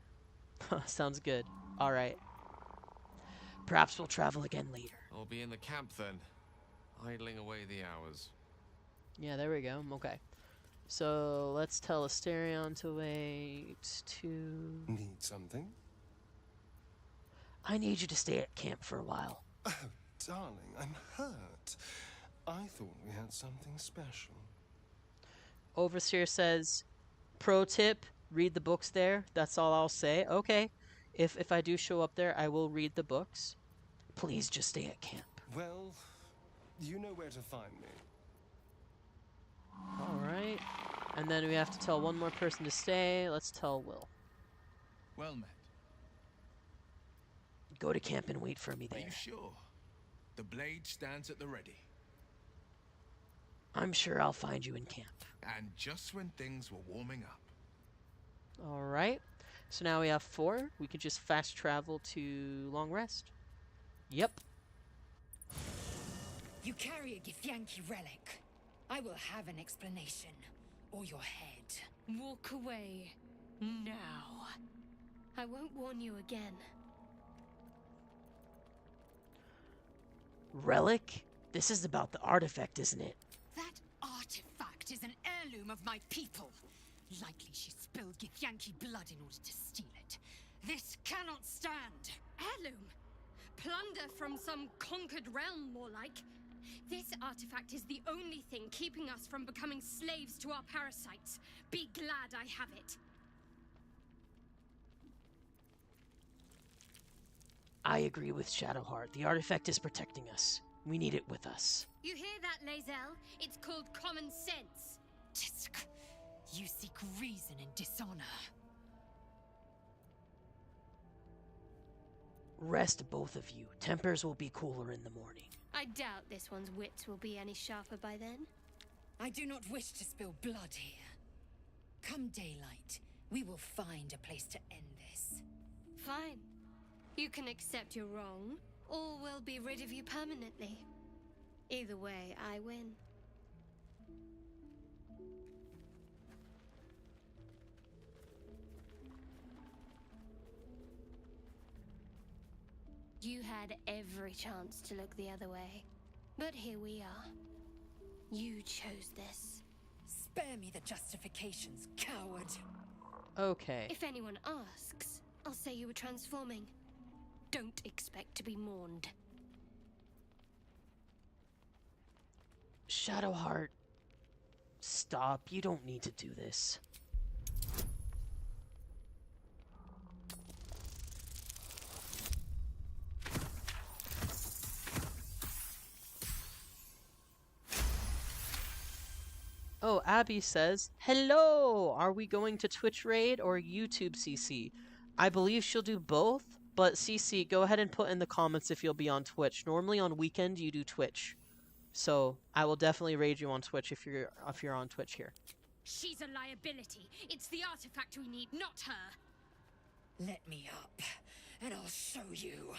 S1: Sounds good. All right. Perhaps we'll travel again later.
S12: I'll be in the camp then, idling away the hours.
S1: Yeah, there we go. Okay. So let's tell Asterion to wait to...
S5: Need something?
S1: I need you to stay at camp for a while.
S5: Oh, darling, I'm hurt. I thought we had something special.
S1: Overseer says, pro tip, read the books there. That's all I'll say. Okay. If I do show up there, I will read the books. Please just stay at camp.
S5: Well, you know where to find me.
S1: Alright. And then we have to tell one more person to stay. Let's tell Will.
S7: Well met.
S1: Go to camp and wait for me
S7: Are
S1: there.
S7: you sure? The blade stands at the ready.
S1: I'm sure I'll find you in camp.
S7: And just when things were warming up.
S1: Alright. So now we have 4. We can just fast travel to Long Rest. Yep.
S2: You carry a Githyanki relic. I will have an explanation. Or your head. Walk away. Now. I won't warn you again.
S1: Relic? This is about the artifact, isn't it?
S2: That artifact is an heirloom of my people. Likely she spilled Githyanki blood in order to steal it. This cannot stand. Heirloom? Plunder from some conquered realm, more like. This artifact is the only thing keeping us from becoming slaves to our parasites. Be glad I have it.
S1: I agree with Shadowheart. The artifact is protecting us. We need it with us.
S2: You hear that, Lae'zel? It's called common sense. Tisk. You seek reason in dishonor.
S1: Rest, both of you. Tempers will be cooler in the morning.
S2: I doubt this one's wits will be any sharper by then. I do not wish to spill blood here. Come daylight, we will find a place to end this. Fine. You can accept you're wrong, or we'll be rid of you permanently. Either way, I win. You had every chance to look the other way. But here we are. You chose this. Spare me the justifications, coward.
S1: Okay.
S2: If anyone asks, I'll say you were transforming. Don't expect to be mourned.
S1: Shadowheart, stop. You don't need to do this. Oh, Abby says, hello! Are we going to Twitch Raid or YouTube CC? I believe she'll do both, but CC, go ahead and put in the comments if you'll be on Twitch. Normally on weekend you do Twitch. So, I will definitely raid you on Twitch if you're on Twitch here.
S2: She's a liability. It's the artifact we need, not her. Let me up, and I'll show you.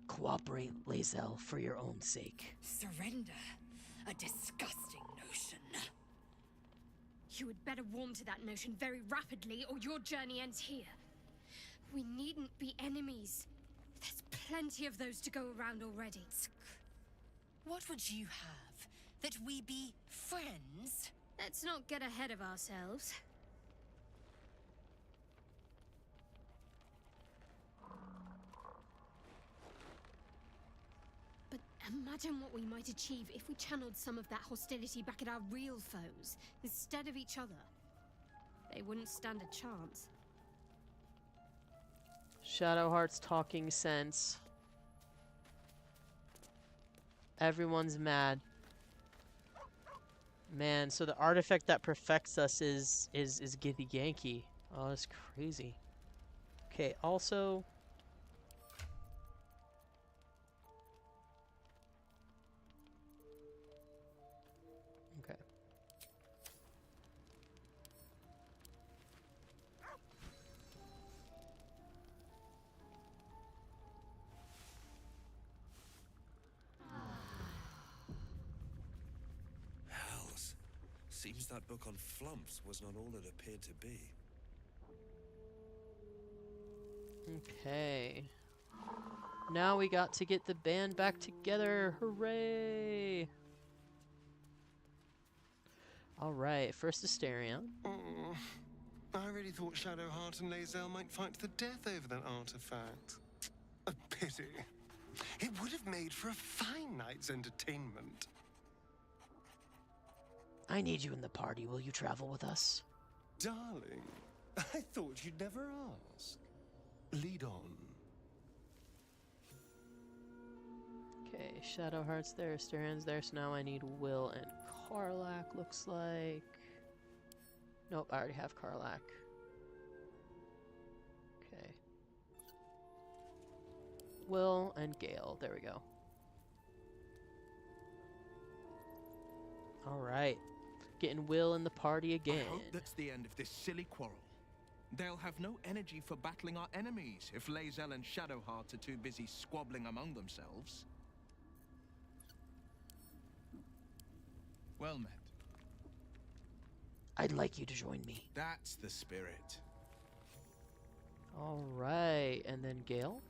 S1: Cooperate, Lae'zel, for your own sake.
S2: Surrender? A disgusting notion. You had better warm to that notion very rapidly, or your journey ends here. We needn't be enemies. There's plenty of those to go around already. What would you have? That we be friends? Let's not get ahead of ourselves. But imagine what we might achieve if we channeled some of that hostility back at our real foes, instead of each other. They wouldn't stand a chance.
S1: Shadowheart's talking sense. Everyone's mad. Man, so the artifact that perfects us is Githyanki. Oh, that's crazy. Okay, also...
S8: Seems that book on flumps was not all it appeared to be.
S1: Okay. Now we got to get the band back together. Hooray! Alright, first Asterion.
S5: Oh, I really thought Shadowheart and Lae'zel might fight to the death over that artifact. A pity. It would have made for a fine night's entertainment.
S1: I need you in the party. Will you travel with us?
S5: Darling, I thought you'd never ask. Lead on.
S1: Okay, Shadowheart's there, Asterion's there, so now I need Will and Karlach, looks like. Nope, I already have Karlach. Okay. Will and Gale, there we go. Alright. Getting Will in the party again.
S7: I hope that's the end of this silly quarrel. They'll have no energy for battling our enemies if Lae'zel and Shadowheart are too busy squabbling among themselves. Well met.
S1: I'd like you to join me.
S7: That's the spirit.
S1: Alright, and then Gale?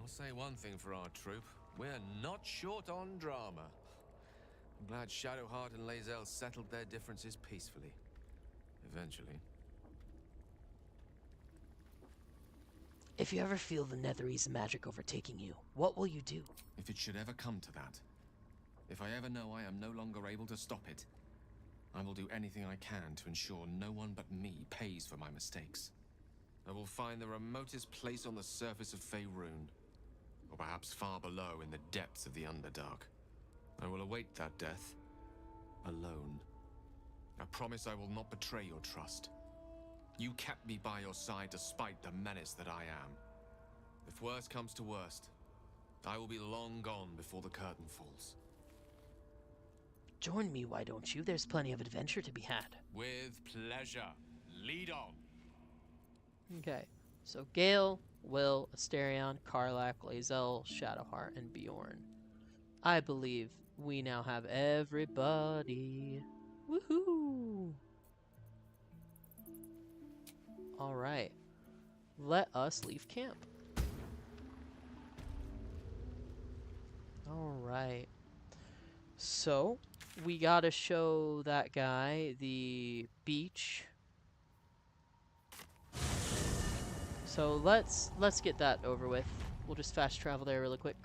S12: I'll say one thing for our troop. We're not short on drama. I'm glad Shadowheart and Lae'zel settled their differences peacefully. Eventually.
S1: If you ever feel the Netherese magic overtaking you, what will you do?
S12: If it should ever come to that, if I ever know I am no longer able to stop it, I will do anything I can to ensure no one but me pays for my mistakes. I will find the remotest place on the surface of Faerun, or perhaps far below in the depths of the Underdark. I will await that death, alone. I promise I will not betray your trust. You kept me by your side despite the menace that I am. If worst comes to worst, I will be long gone before the curtain falls.
S1: Join me, why don't you? There's plenty of adventure to be had.
S12: With pleasure. Lead on.
S1: Okay, so Gale, Will, Asterion, Karlach, Lae'zel, Shadowheart, and Bjorn. I believe we now have everybody. Woohoo! Alright, let us leave camp. Alright, so we gotta show that guy the beach. So let's get that over with. We'll just fast travel there really quick.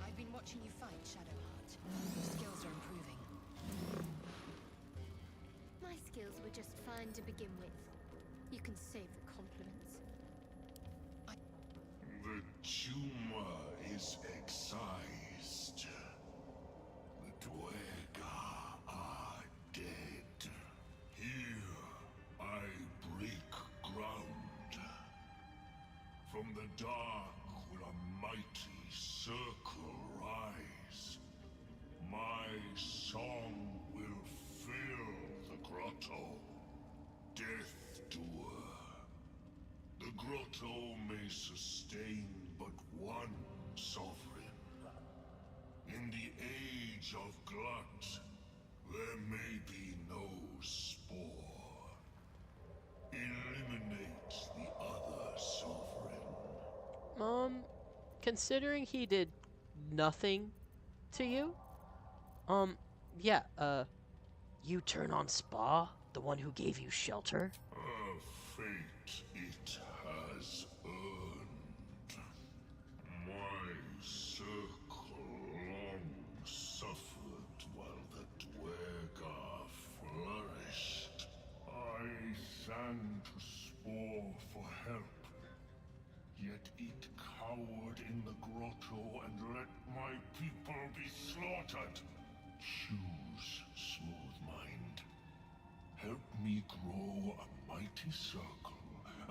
S9: I've been watching you fight, Shadowheart. Your skills are improving.
S2: My skills were just fine to begin with. You can save the compliments.
S3: The tumor is excised. The Dwerga are dead. Here I break ground. From the dark will a mighty circle rise. My song will fill the grotto. Death doer. The grotto may sustain but one sovereign. In the age of glut, there may be no spore. Eliminate the other sovereign.
S1: Considering he did nothing to you, yeah, you turn on Spa, the one who gave you shelter?
S3: A fate it has earned. My circle long suffered while the Dwerga flourished. I sang to Spore for help, yet it cowered in the grotto and let my people be slaughtered. Choose, smooth mind. Help me grow a mighty circle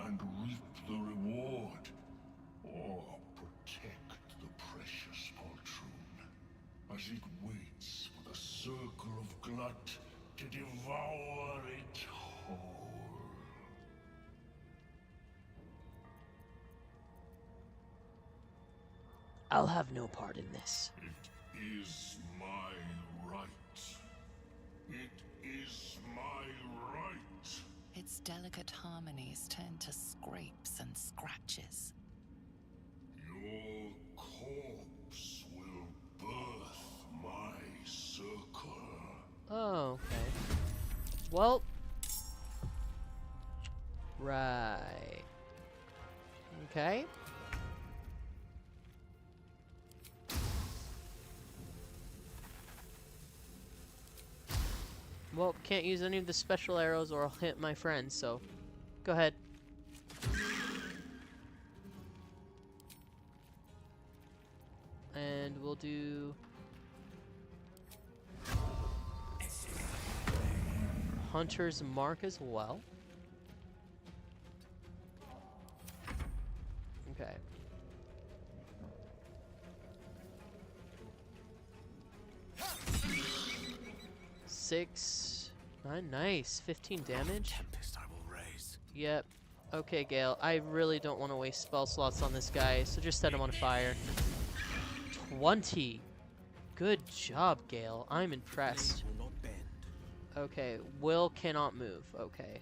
S3: and reap the reward, or protect the precious poltroon as it waits for the circle of glut to devour it whole.
S1: I'll have no part in this.
S3: is my right. It is my right.
S6: Its delicate harmonies turn to scrapes and scratches.
S3: Your corpse will birth my circle.
S1: Oh, okay. Well. Right. Okay. Well, can't use any of the special arrows or I'll hit my friends, so go ahead. And we'll do Hunter's Mark as well. Okay. Six, 9, nice. 15 damage.
S10: Tempest I will raise.
S1: Yep. Okay, Gale. I really don't want to waste spell slots on this guy, so just set him on fire. 20. Good job, Gale. I'm impressed.
S10: Will not bend.
S1: Okay, Will cannot move. Okay.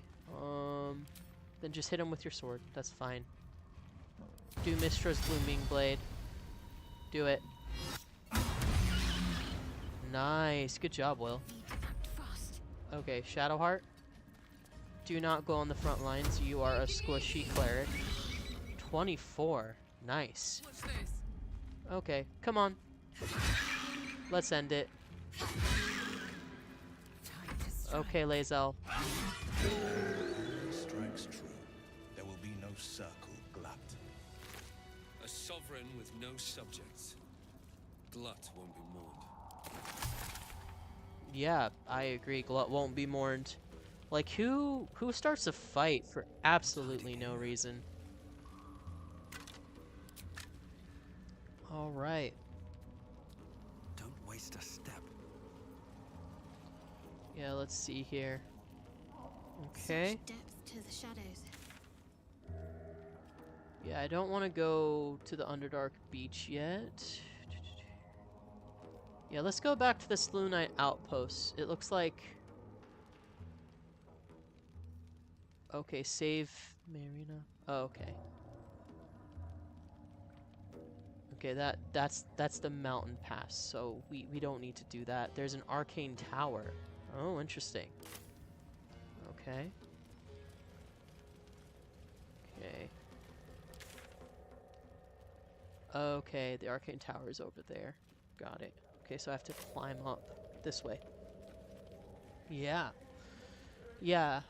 S1: Then just hit him with your sword. That's fine. Do Mistra's Blooming Blade. Do it. Nice. Good job, Will. Okay, Shadowheart. Do not go on the front lines. You are a squishy cleric. 24. Nice.
S9: What's this?
S1: Okay, come on. Let's end it. Okay, Lae'zel.
S8: Strikes true. There will be no circle glut.
S12: A sovereign with no subjects. Glut won't be mourned.
S1: Yeah, I agree. Glut won't be mourned. Like, who starts a fight for absolutely no reason? All right.
S8: Don't waste a step.
S1: Yeah, let's see here. Okay.
S2: Such depth to the shadows.
S1: Yeah, I don't want to go to the Underdark beach yet. Yeah, let's go back to the Slew Knight outpost. It looks like... Okay, save Marina. Oh, okay. Okay, that's the mountain pass, so we don't need to do that. There's an arcane tower. Oh, interesting. Okay. Okay. Okay, the arcane tower is over there. Got it. Okay, so I have to climb up this way. Yeah. Yeah,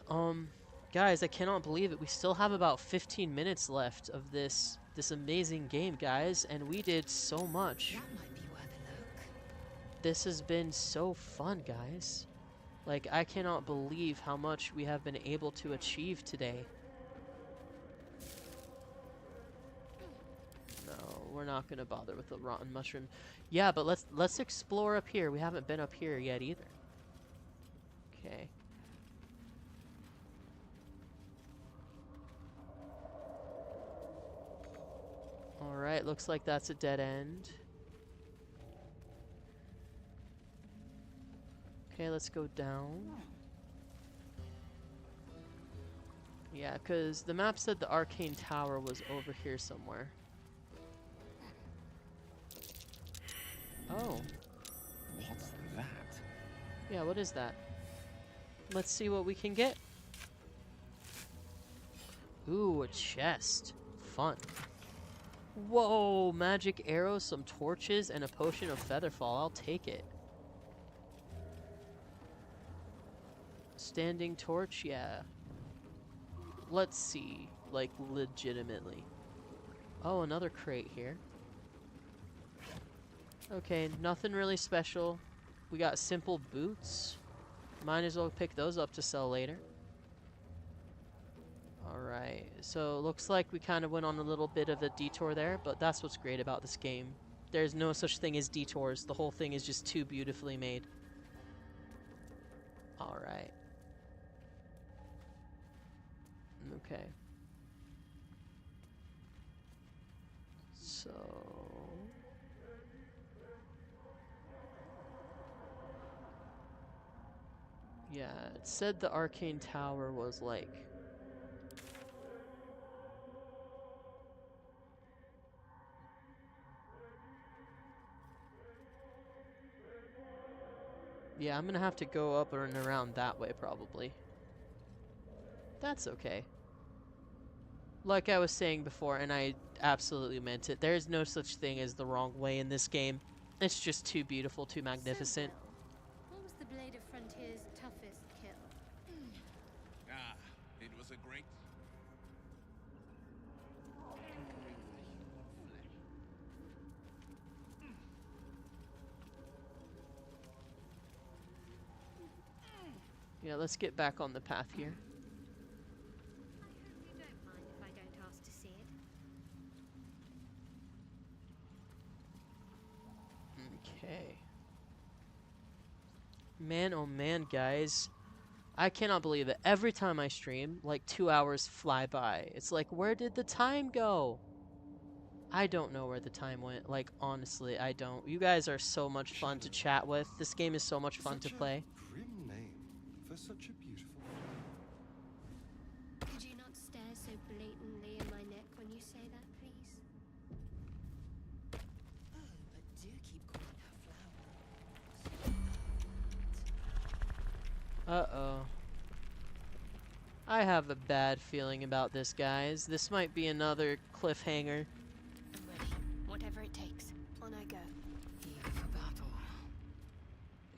S1: guys, I cannot believe it. We still have about 15 minutes left of this amazing game, guys, and we did so much.
S2: That might be worth a look.
S1: This has been so fun, guys. Like, I cannot believe how much we have been able to achieve today. No, we're not gonna bother with the rotten mushroom. Yeah, but let's explore up here. We haven't been up here yet either. Okay. Alright, looks like that's a dead end. Okay, let's go down. Yeah, because the map said the arcane tower was over here somewhere. Oh.
S12: What's that?
S1: Yeah, what is that? Let's see what we can get. Ooh, a chest. Fun. Whoa, magic arrows, some torches, and a potion of featherfall. I'll take it. Standing torch, yeah. Let's see, like, legitimately. Oh, another crate here. Okay, nothing really special. We got simple boots. Might as well pick those up to sell later. Alright, so looks like we kind of went on a little bit of a detour there, but that's what's great about this game. There's no such thing as detours. The whole thing is just too beautifully made. Alright. Okay. So... Yeah, it said the arcane tower was like... Yeah, I'm gonna have to go up and around that way, probably. That's okay. Like I was saying before, and I absolutely meant it, there's no such thing as the wrong way in this game. It's just too beautiful, too magnificent.
S13: So, Bill, what was the Blade of Frontier's toughest kill?
S7: Ah, it was a great...
S1: Yeah, let's get back on the path here.
S13: I hope you don't mind if I don't ask to see it.
S1: Okay. Man, oh man, guys. I cannot believe it. Every time I stream, like 2 hours fly by. It's like, where did the time go? I don't know where the time went. Like, honestly, I don't. You guys are so much fun to chat with. This game is so much fun to play.
S5: Grim name for such a beautiful.
S13: Could you not stare so blatantly in my neck when you say that, please?
S6: Oh, but do keep calling her flowers.
S1: Uh-oh. I have a bad feeling about this, guys. This might be another cliffhanger.
S2: I'm ready. Whatever it takes. On I go.
S6: Eager for battle.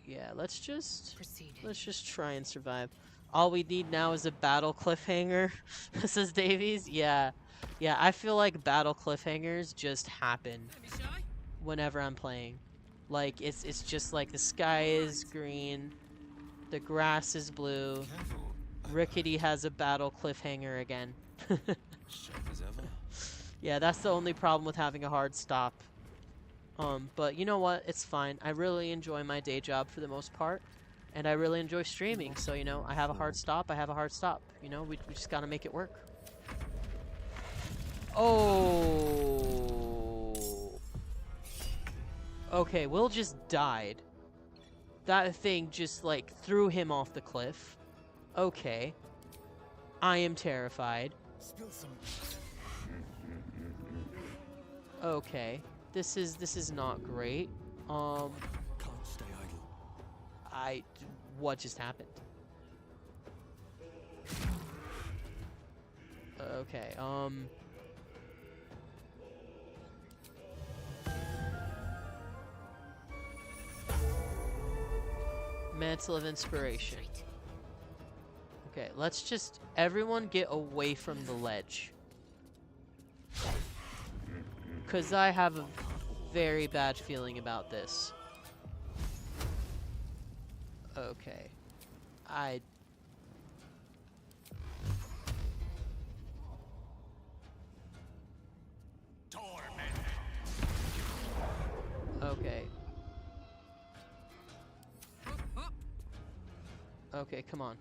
S1: Yeah, let's just
S6: Proceeding.
S1: try and survive. All we need now is a battle cliffhanger, says Davies. Yeah. Yeah, I feel like battle cliffhangers just happen whenever I'm playing. Like, it's just like the sky is green, the grass is blue,
S5: Careful.
S1: Rickety has a battle cliffhanger again.
S8: Sharp as ever.
S1: Yeah, that's the only problem with having a hard stop. But you know what? It's fine. I really enjoy my day job for the most part. And I really enjoy streaming. So, you know, I have a hard stop. I have a hard stop. You know, we just gotta make it work. Oh. Okay, Will just died. That thing just, like, threw him off the cliff. Okay. I am terrified.
S8: Spill some.
S1: Okay. This is not great.
S8: Can't stay idle.
S1: What just happened? Okay, Mantle of Inspiration. Okay, let's just everyone get away from the ledge. 'Cause I have a very bad feeling about this. Okay. Okay. Okay, come on.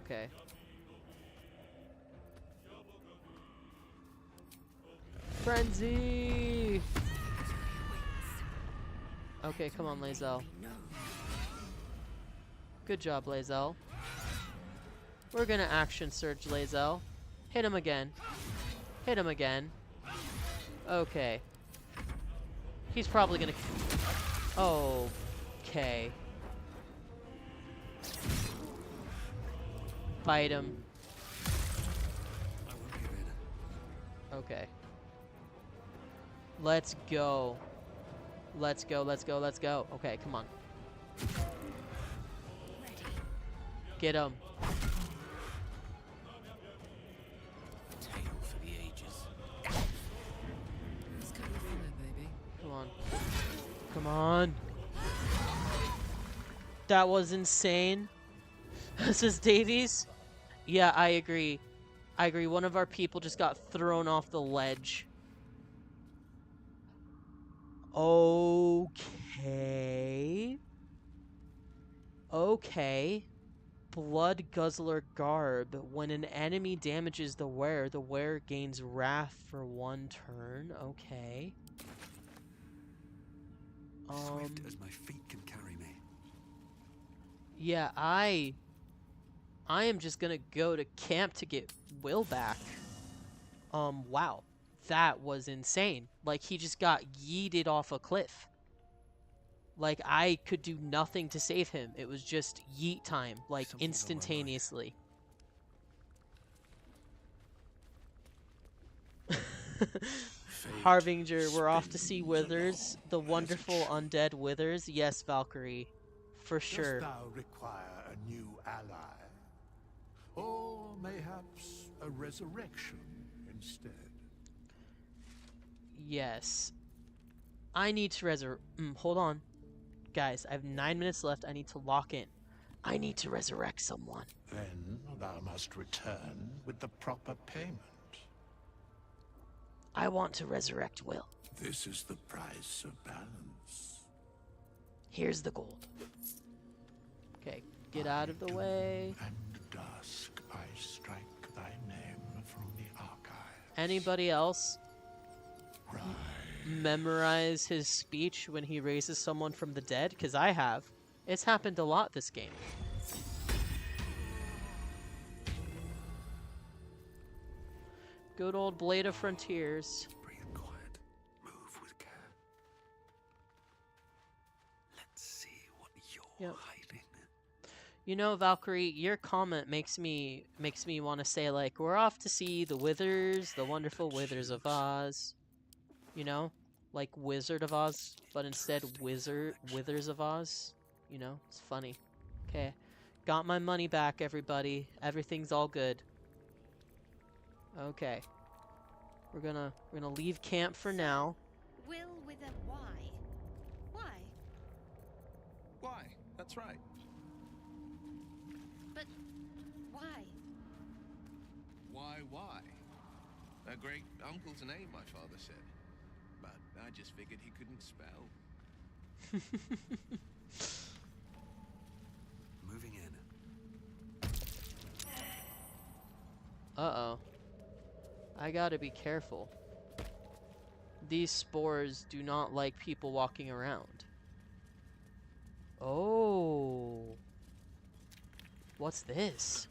S1: Okay. Frenzy! Okay, come on, Lae'zel. Good job, Lae'zel. We're gonna action surge Lae'zel. Hit him again. Hit him again. Okay. He's probably gonna... Okay. Bite him.
S8: I won't give in.
S1: Okay. Let's go. Let's go, let's go, let's go. Okay, come on. Get him.
S8: Tale for the ages.
S9: It's coming from there, baby.
S1: Come on. Come on. That was insane. This is Davies. Yeah, I agree. I agree. One of our people just got thrown off the ledge. Okay. Okay. Blood Guzzler Garb. When an enemy damages the wearer gains wrath for 1 turn. Okay.
S4: Swift as my feet can carry me.
S1: Yeah, I am just gonna go to camp to get Will back. Wow. That was insane. Like, he just got yeeted off a cliff. Like, I could do nothing to save him. It was just yeet time, like, instantaneously. Harbinger, we're off to see Withers, the wonderful undead Withers. Yes, Valkyrie, for sure.
S4: Dost thou require a new ally? Or mayhaps a resurrection instead?
S1: Yes. I need to hold on. Guys, I have 9 minutes left. I need to lock in. I need to resurrect someone.
S4: Then thou must return with the proper payment.
S1: I want to resurrect Will.
S4: This is the price of balance.
S1: Here's the gold. Okay, get out of the way.
S4: And dusk I strike thy name from the archive.
S1: Anybody else memorize his speech when he raises someone from the dead? Because I have. It's happened a lot this game. Good old Blade of Frontiers.
S4: Breathe quiet. Move with care. Let's see what you're hiding.
S1: You know, Valkyrie, your comment makes me want to say, like, we're off to see the Withers, the wonderful Withers of Oz. You know? Like Wizard of Oz, but instead Withers of Oz. You know? It's funny. Okay. Got my money back, everybody. Everything's all good. Okay. We're gonna leave camp for now.
S2: Will with a Y. Why?
S7: Why? That's right.
S2: But why?
S7: Why? A great uncle's name, my father said. But I just figured he couldn't spell.
S4: Moving in.
S1: Uh-oh. I gotta be careful. These spores do not like people walking around. Oh. What's this?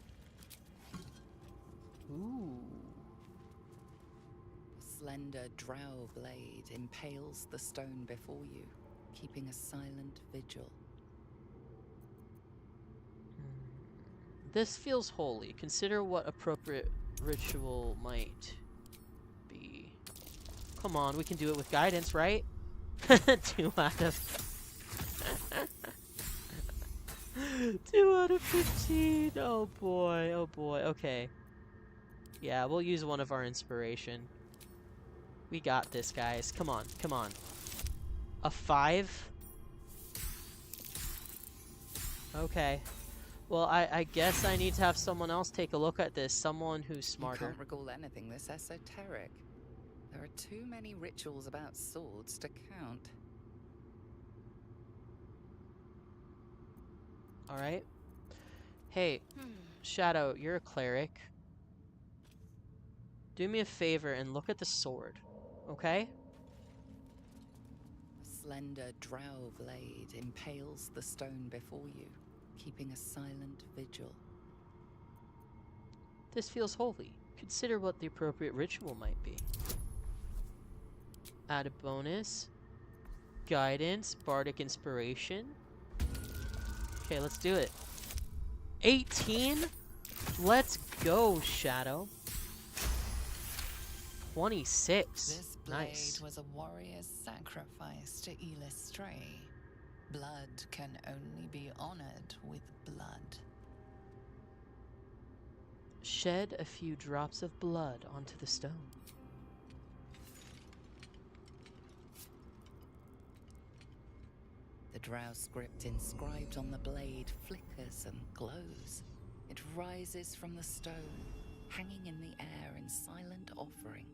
S1: Ooh.
S6: A slender drow blade impales the stone before you, keeping a silent vigil.
S1: This feels holy. Consider what appropriate ritual might be. Come on, we can do it with guidance, right? 2 out of 2 out of 15. Oh boy, oh boy. Okay. Yeah, we'll use one of our inspiration. We got this, guys. Come on, come on. A 5? Okay. Well, I guess I need to have someone else take a look at this. Someone who's smarter.
S6: You can't recall anything this esoteric. There are too many rituals about swords to count.
S1: Alright. Hey, Shadow, you're a cleric. Do me a favor and look at the sword, okay?
S6: A slender drow blade impales the stone before you, keeping a silent vigil.
S1: This feels holy. Consider what the appropriate ritual might be. Add a bonus. Guidance, bardic inspiration. Okay, let's do it. 18? Let's go, Shadow. 26.
S6: This blade
S1: Nice.
S6: was a warrior's sacrifice to Illustray. Blood can only be honored with blood.
S1: Shed a few drops of blood onto the stone.
S6: The drow script inscribed on the blade flickers and glows. It rises from the stone, hanging in the air in silent offering.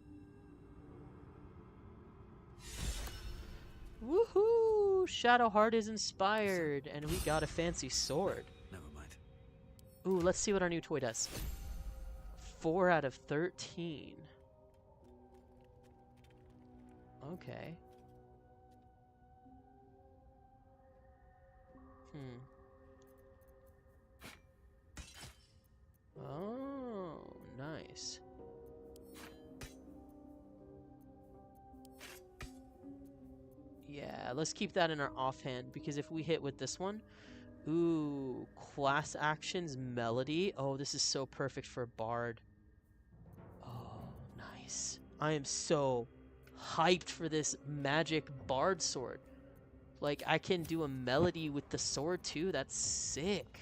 S1: Woohoo! Shadowheart is inspired, and we got a fancy sword.
S4: Never mind.
S1: Ooh, let's see what our new toy does. 4 out of 13. Okay. Oh, nice. Yeah, let's keep that in our offhand, because if we hit with this one... Ooh, class actions, melody. Oh, this is so perfect for Bard. Oh, nice. I am so hyped for this magic Bard sword. Like, I can do a melody with the sword, too. That's sick.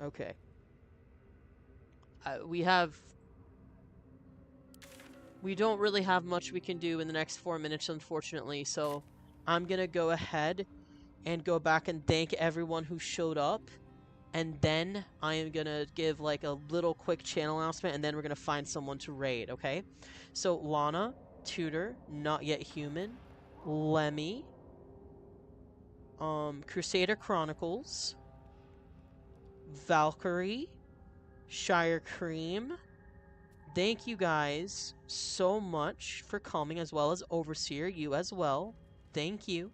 S1: Okay. We don't really have much we can do in the next 4 minutes, unfortunately, so I'm gonna go ahead and go back and thank everyone who showed up, and then I am gonna give like a little quick channel announcement, and then we're gonna find someone to raid, okay? So Lana, Tutor, Not Yet Human, Lemmy, Crusader Chronicles, Valkyrie, Shire Cream. Thank you guys so much for coming, as well as Overseer, you as well. Thank you.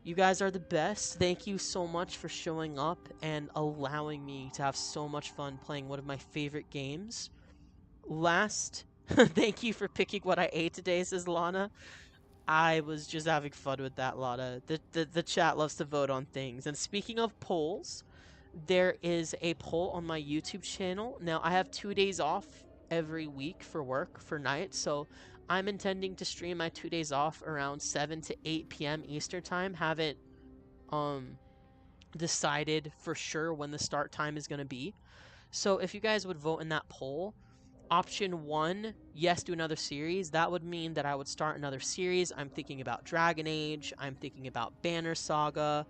S1: You guys are the best. Thank you so much for showing up and allowing me to have so much fun playing one of my favorite games. Last, thank you for picking what I ate today, says Lana. I was just having fun with that, Lana. The chat loves to vote on things. And speaking of polls, there is a poll on my YouTube channel. Now, I have 2 days off every week for work, for night, so I'm intending to stream my 2 days off around 7 to 8 p.m. Eastern time. Have it decided for sure when the start time is going to be. So if you guys would vote in that poll, option 1, yes, do another series. That would mean that I would start another series. I'm thinking about Dragon Age. I'm thinking about Banner Saga.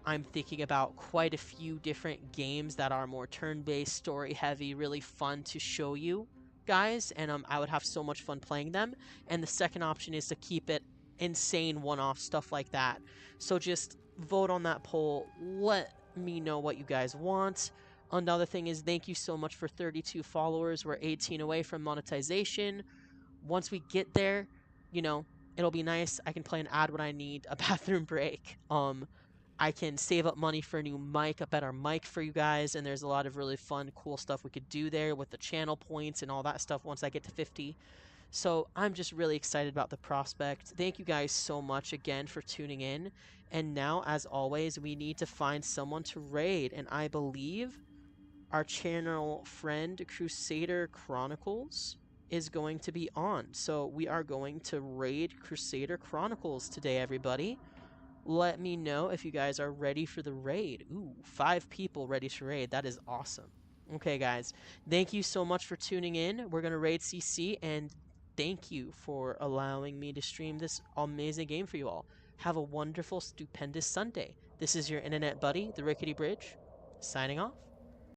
S1: I'm thinking about quite a few different games that are more turn-based, story-heavy, really fun to show you guys, and I would have so much fun playing them. And the second option is to keep it insane one-off stuff like that. So just vote on that poll. Let me know what you guys want. Another thing is, thank you so much for 32 followers. We're 18 away from monetization. Once we get there, you know, it'll be nice. I can play an ad when I need a bathroom break. I can save up money for a new mic, a better mic for you guys, and there's a lot of really fun, cool stuff we could do there with the channel points and all that stuff once I get to 50. So I'm just really excited about the prospect. Thank you guys so much again for tuning in. And now, as always, we need to find someone to raid, and I believe our channel friend Crusader Chronicles is going to be on. So we are going to raid Crusader Chronicles today, everybody. Let me know if you guys are ready for the raid. Ooh, 5 people ready to raid. That is awesome. Okay, guys. Thank you so much for tuning in. We're going to raid CC, and thank you for allowing me to stream this amazing game for you all. Have a wonderful, stupendous Sunday. This is your internet buddy, TheRickityBridge, signing off.